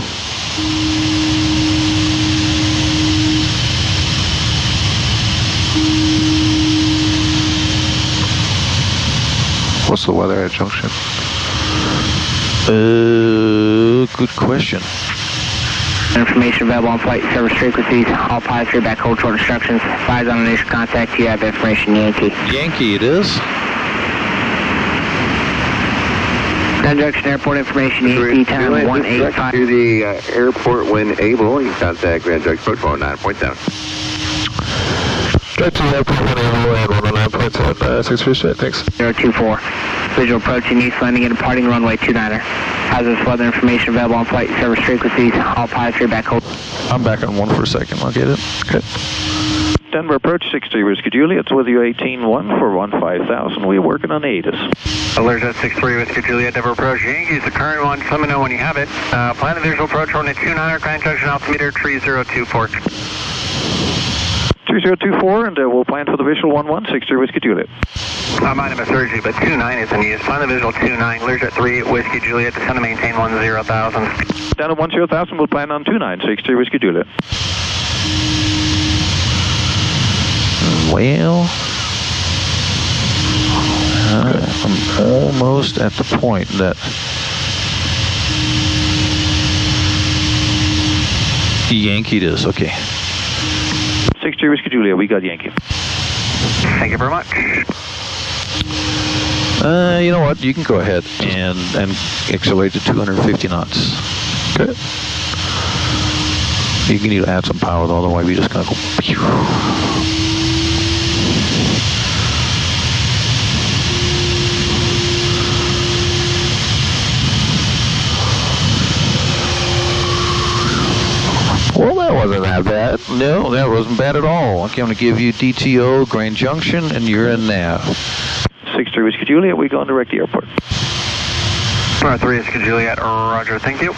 What's the weather at Junction? Good question. Information available on flight service frequencies. All pilots read back hold short instructions. Flies on initial contact. You have information, Yankee. Yankee it is. Grand Junction Airport information, Yankee time 185. To the airport when able. You can contact Grand Junction Approach 109.7. Direct to the airport when able and 109.7. 6 fish jet, thanks. 024. Visual approaching east landing and departing runway 29er. Hazardous weather information available on flight service frequencies. All pilots read back hold. I'm back on 1 for a second. I'll get it. Okay. Denver approach 63 Whiskey Juliet. It's with you 18-1 for 15,000. We're working on ATIS. Learjet 63 Whiskey Juliet, Denver approach. Yankees, the current one. Let me know when you have it. Plan the visual approach runway 29er. Grand Junction altimeter 3024. 3024, and we'll plan for the visual 1163 Whiskey Juliet. My name is Sergi, but 29 is in use. Plan the visual 29, Learjet 3 Whiskey Juliet, descend to maintain 10,000. Down at 10,000, we'll plan on 2963 Whiskey Juliet. Well, I'm almost at the point that Yankee it is. Okay. 63 Whiskey Juliet, we got Yankee. Thank you very much. You know what? You can go ahead and accelerate to 250 knots. Okay. You can need to add some power though, otherwise we're just gonna go. Well, that wasn't that bad. No, that wasn't bad at all. Okay, I'm going to give you DTO, Grand Junction, and you're in nav. 63 Whiskey Juliet, we go direct to the airport. 3 Whiskey Juliet, roger, thank you.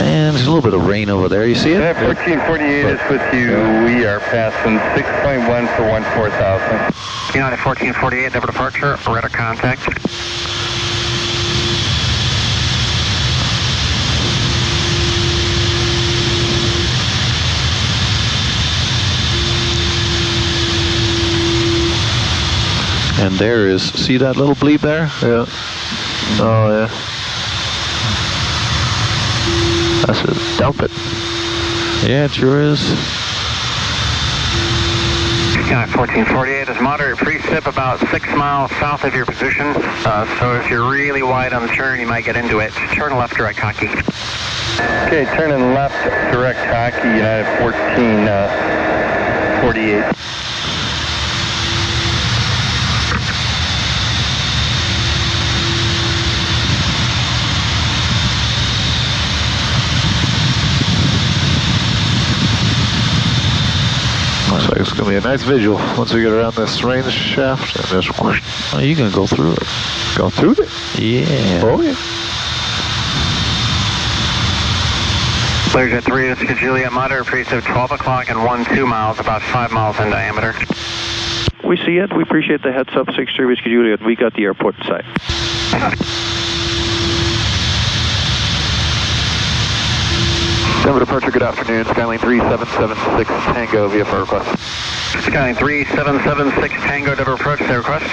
And there's a little bit of rain over there, you see it? 1448 is with you. We are passing 6.1 for 14,000. United 1448, never departure, radar contact. And there is, see that little bleep there? Yeah. Oh, yeah. That's just dump it. Yeah, it sure is. Sky 1448 is moderate precip about 6 miles south of your position. So if you're really wide on the turn, you might get into it. Turn left, direct hockey. Okay, turning left, direct hockey, United 1448. Looks like it's going to be a nice visual once we get around this range shaft and just whoosh. Oh, you can go through it. Go through it? Yeah. Oh, yeah. Learjet 3, this is Juliet, moderate precip 12 o'clock and 1-2 miles, about 5 miles in diameter. We see it. We appreciate the heads up, 63 Whiskey Juliet. We got the airport in sight. Denver departure, good afternoon. Skyline 3776 Tango, VFR request. Skyline 3776 Tango, Denver approach, their request.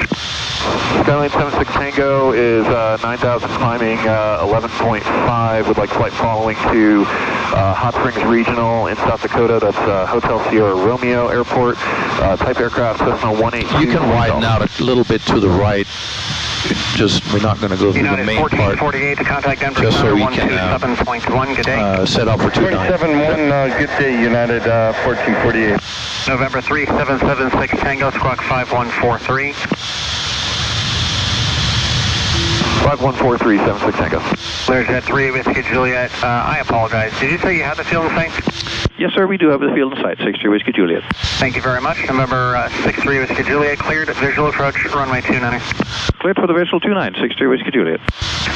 Skyline 76 Tango is 9,000 climbing, 11.5. Would like flight following to Hot Springs Regional in South Dakota. That's Hotel Sierra Romeo Airport. Type aircraft Cessna 182. You can widen out a little bit to the right. Just, we're not going to go through United the main part. 1448 to contact Denver, just so we can 127.1, good day. set up for 29. 471, good day, United 1448. November 3776 Tango, squawk 5143. 5143, 76 Tango. Learjet 3, Whiskey Juliet. I apologize. Did you say you had the field in sight? Yes, sir, we do have the field in sight, 63 Whiskey Juliet. Thank you very much. November 63 Whiskey Juliet, cleared, visual approach, runway 29. Cleared for the visual 29, 63 Whiskey Juliet.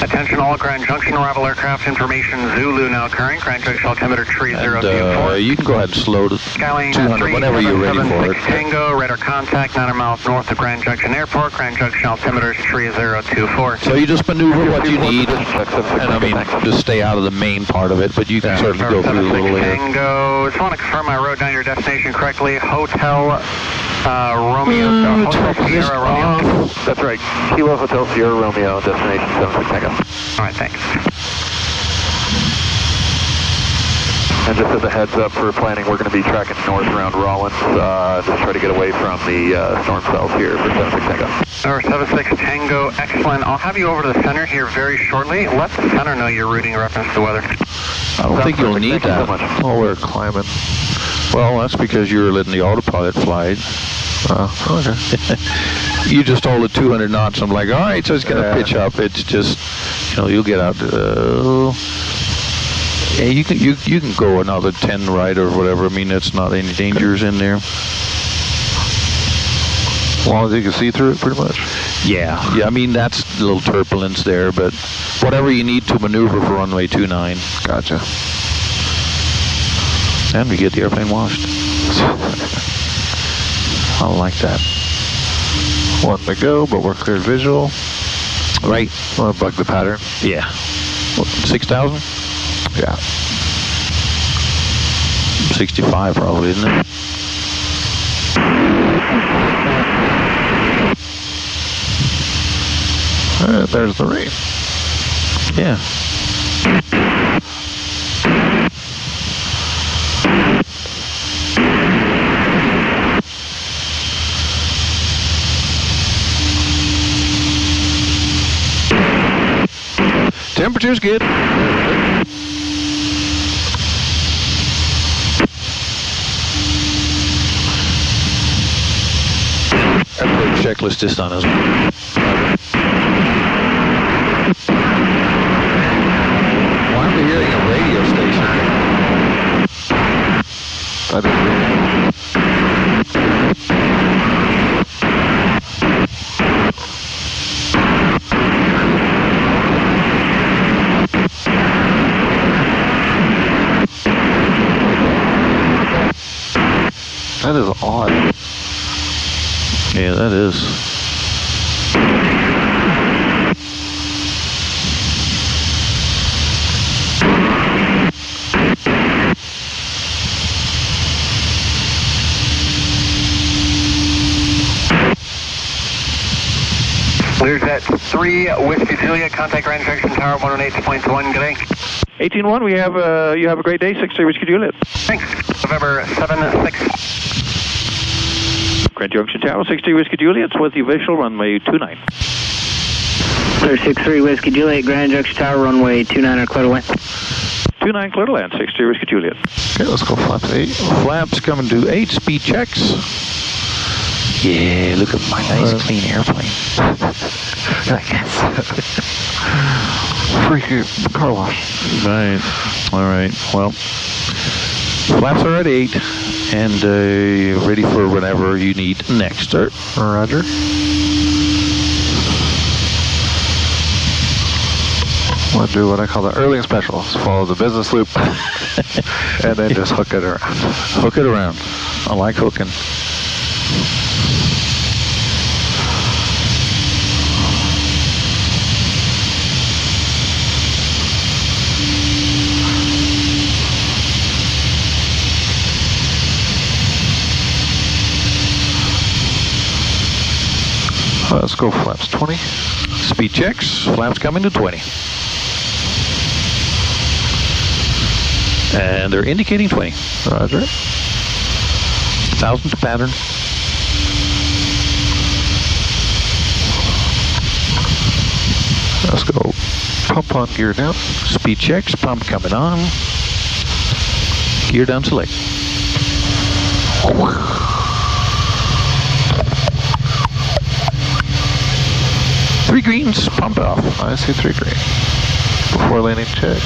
Attention all Grand Junction arrival aircraft information, Zulu now occurring, Grand Junction altimeter 3024. You can go ahead and slow to Skyline 200 whenever you're ready for it. Tango, radar contact 900 miles north of Grand Junction Airport, Grand Junction altimeter 3024. So you just maneuver what you need, and I mean, just stay out of the main part of it, but you can certainly go through a little later. Tango, just want to confirm I wrote down your destination correctly, Hotel Romeo, Hotel Sierra Romeo. That's right, Kilo Hotel Sierra Romeo, destination 76 Tango. All right, thanks. And just as a heads up for planning, we're going to be tracking north around Rollins, just try to get away from the storm cells here for 76 Tango. Number 76 Tango, excellent. I'll have you over to the center here very shortly. Let the center know you're routing in reference to the weather. I don't think you'll need that. Oh, we're climbing. Well, that's because you're letting the autopilot fly. Okay. You just hold it 200 knots. I'm like, all right, so it's going to pitch up. It's just, you'll get out. Yeah, you can go another 10 right or whatever. I mean, that's not any dangers in there. As long as you can see through it, pretty much. Yeah, I mean, that's a little turbulence there, but whatever you need to maneuver for runway 29. Gotcha. And we get the airplane washed. I like that. One to go, but we're cleared visual. Right. Want to bug the pattern? Yeah. 6,000? Yeah. 65 probably, isn't it? There's the rain. Yeah. Temperature's good. Airport checklist is done as well. Why am I hearing a radio station? I don't know. That is odd. Yeah, that is. Learjet 3 Whiskey Juliet, contact Grand Junction Tower 118.1, good day. 18-1, you have a great day, 63 Whiskey Juliet. Thanks, November 7-6. Grand Junction Tower, 63 Whiskey Juliet, with the visual runway 29. Clear 63 Whiskey Juliet, Grand Junction Tower, runway 29, clear to land. 29, clear to land, 63 Whiskey Juliet. Okay, let's go flaps 8. Flaps coming to 8, speed checks. Yeah, look at my nice clean airplane. Freaky car wash. Right. All right. Well, flaps are at 8, and ready for whatever you need next, sir. Roger. I'm going to do what I call the early special. Follow the business loop, and then just hook it around. Hook it around. I like hooking. Let's go flaps 20. Speed checks, flaps coming to 20. And they're indicating 20. Roger. 1,000 to pattern. Let's go pump on, gear down. Speed checks, pump coming on. Gear down, select. 3 greens, pump off. I see 3 green. Before landing check.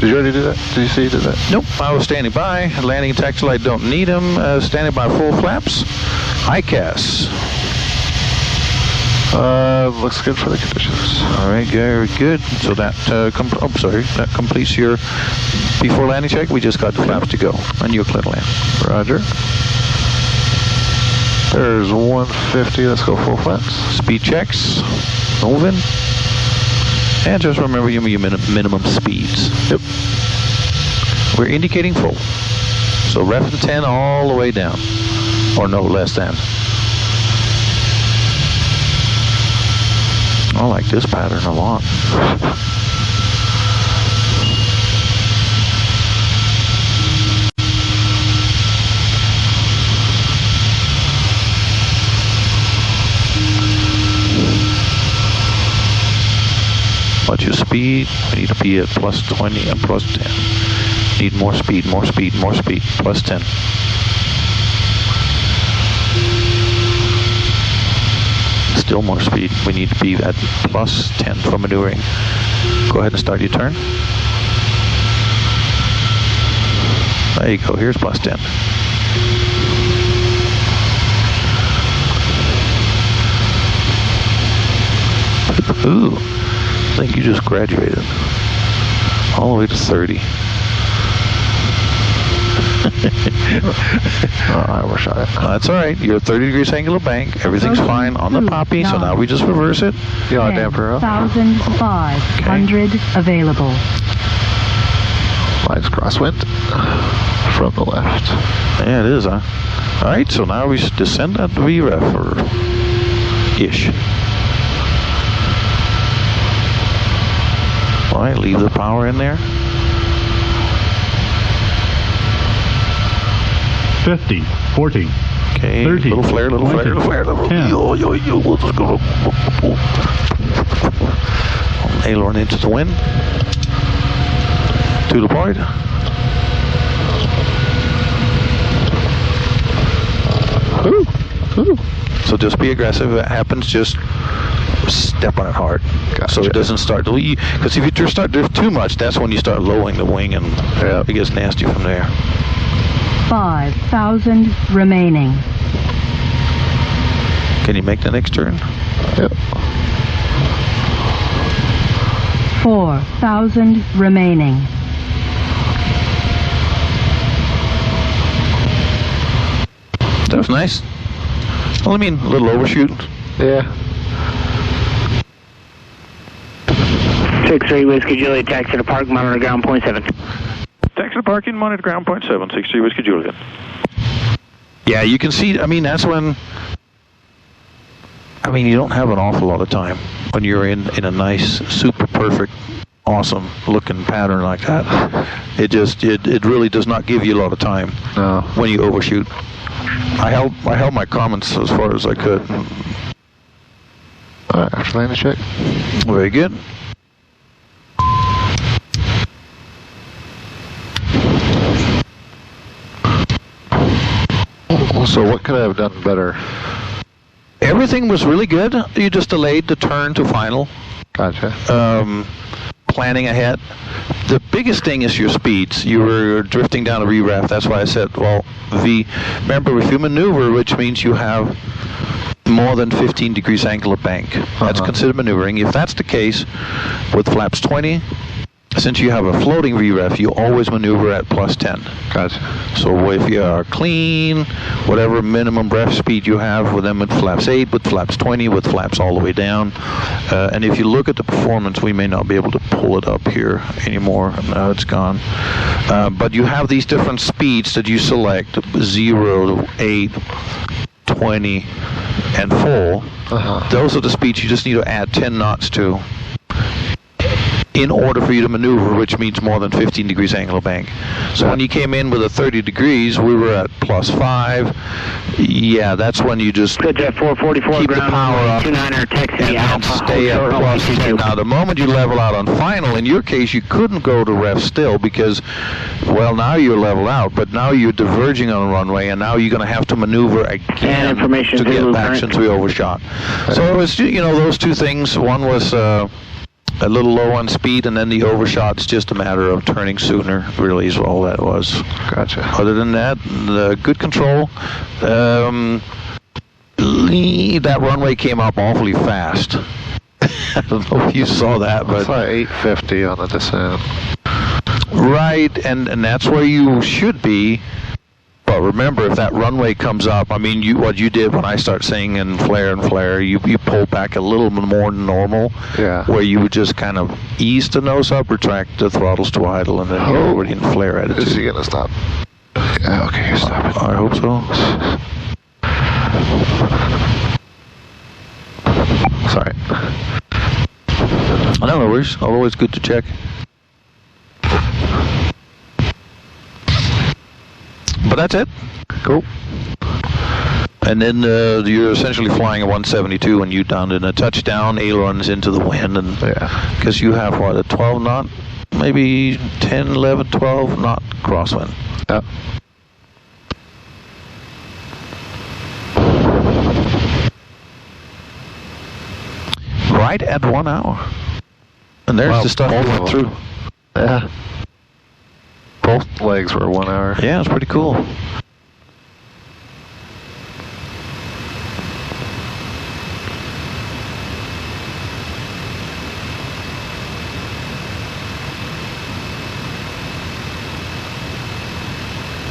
Did you already do that? Did you see you did that? Nope, I was standing by. Landing and taxi light, don't need them. Standing by full flaps. ICAS. Looks good for the conditions. All right, very good. So that, that completes your before landing check. We just got the flaps to go. And you're clear to land. Roger. There's 150. Let's go full flaps. Speed checks. Moving. And just remember your minimum speeds. Yep. We're indicating full. So ref the 10 all the way down. Or no, less than. I like this pattern a lot. What's your speed? We need to be at plus 20 and plus 10. Need more speed, more speed, more speed. Plus 10. Still more speed. We need to be at plus 10 for maneuvering. Go ahead and start your turn. There you go. Here's plus 10. Ooh. I think you just graduated. All the way to 30. I overshot it. That's all right. You're at 30 degrees angle of bank. Everything's fine on the poppy, so now we just reverse it. Yeah, damper up. 1,500 available. Mine's crosswind from the left. Yeah, it is, huh? All right, so now we descend at the VREF, or ish. All right, leave the power in there. 50, 40, okay, 30, little flare, little 20, flare, little flare, little 10. Let's go. Aileron into the wind. To the point. Ooh, ooh. So just be aggressive. If it happens, just step on it hard. Gotcha. So it doesn't start to leave. Because if you start drift too much, that's when you start lowering the wing and it gets nasty from there. 5,000 remaining. Can you make the next turn? Yep. 4,000 remaining. That was nice. Well, I mean, a little overshoot. Yeah. 63 Whiskey Juliet, taxi to park, monitor ground point 7. Taxi to parking, monitor ground point 7, 63 Whiskey Juliet. Yeah, you can see, I mean, that's when I mean, you don't have an awful lot of time when you're in a nice, super perfect, awesome looking pattern like that. It really does not give you a lot of time when you overshoot. I held my comments as far as I could. After landing check. Very good. So what could I have done better? Everything was really good. You just delayed the turn to final. Gotcha. Planning ahead. The biggest thing is your speeds. You were drifting down a re-raft. That's why I said, well, remember, if you maneuver, which means you have more than 15 degrees angle of bank. That's considered maneuvering. If that's the case, with flaps 20, since you have a floating re-ref, you always maneuver at plus 10. Gotcha. So if you are clean, whatever minimum ref speed you have with them with flaps 8, with flaps 20, with flaps all the way down. And if you look at the performance, we may not be able to pull it up here anymore. No, it's gone. But you have these different speeds that you select, 0 to 8, 20, and full. Those are the speeds you just need to add 10 knots to in order for you to maneuver, which means more than 15 degrees angle of bank. So when you came in with a 30 degrees, we were at plus 5. Yeah, that's when you just keep the power up and stay at plus 10. Now, the moment you level out on final, in your case, you couldn't go to ref still because, well, now you're leveled out, but now you're diverging on a runway, and now you're going to have to maneuver again to get back since we overshot. So it was, those two things. One was a little low on speed, and then the overshot's just a matter of turning sooner, really, is all that was. Gotcha. Other than that, the good control. That runway came up awfully fast. I don't know if you saw that, but... It's like 850 on the descent. Right, and that's where you should be. But remember, if that runway comes up, I mean, what you did when I start saying and flare, you pull back a little bit more than normal. Yeah. Where you would just kind of ease the nose up, retract the throttles to idle, and then you're already in flare attitude. Is he going to stop? Yeah, okay, you're stopping. I hope so. Sorry. No worries. Always good to check. But that's it. Cool. And then you're essentially flying a 172 when you down in a touchdown, ailerons into the wind, and because you have what, a 12 knot, maybe 10, 11, 12 knot crosswind. Yeah. Right at 1 hour. And there's the stuff we went through. Yeah. Both legs were 1 hour. Yeah, it's pretty cool.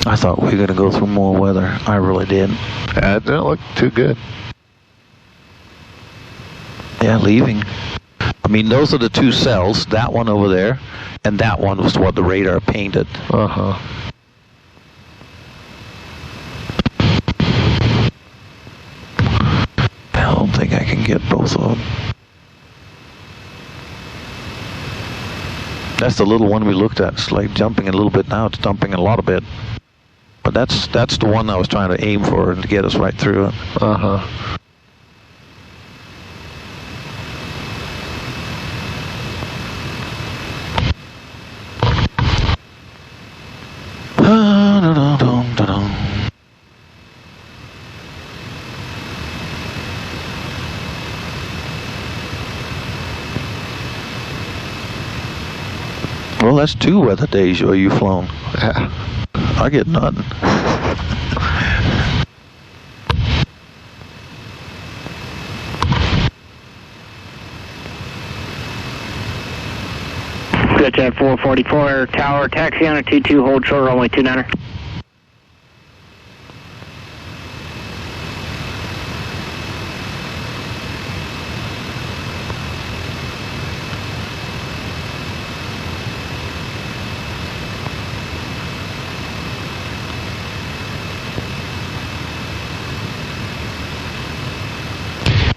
I thought we were going to go through more weather. I really did. Yeah, it didn't look too good. Yeah, leaving. I mean, those are the two cells. That one over there, and that one was what the radar painted. I don't think I can get both of them. That's the little one we looked at. It's like jumping a little bit now. It's dumping a lot of bit. But that's the one I was trying to aim for and to get us right through it. Well, that's 2 weather days you've flown. Yeah. I get nothing. Learjet 444, tower, taxi on a 22, hold short runway 29er.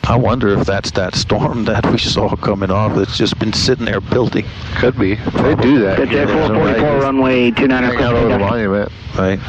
I wonder if that's that storm that we saw coming off that's just been sitting there building. Could be. They do that. That's at 444 runway 29 Hang out over the monument. Right.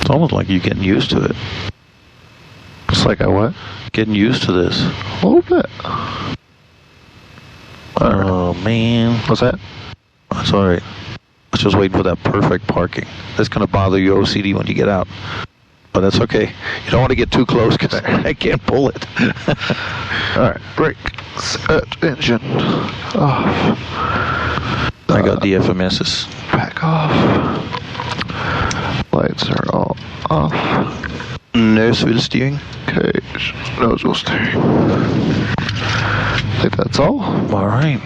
It's almost like you're getting used to it. It's like I what? Getting used to this. A little bit. Oh, man. What's that? That's all right. I was just waiting for that perfect parking. That's going to bother your OCD when you get out. But that's okay. You don't want to get too close because I can't pull it. All right. Brake. Set. Engine. Off. I got the FMSs. Back off. Lights are all off. Nose wheel steering. Cage. Nose wheel steering. I think that's all. All right.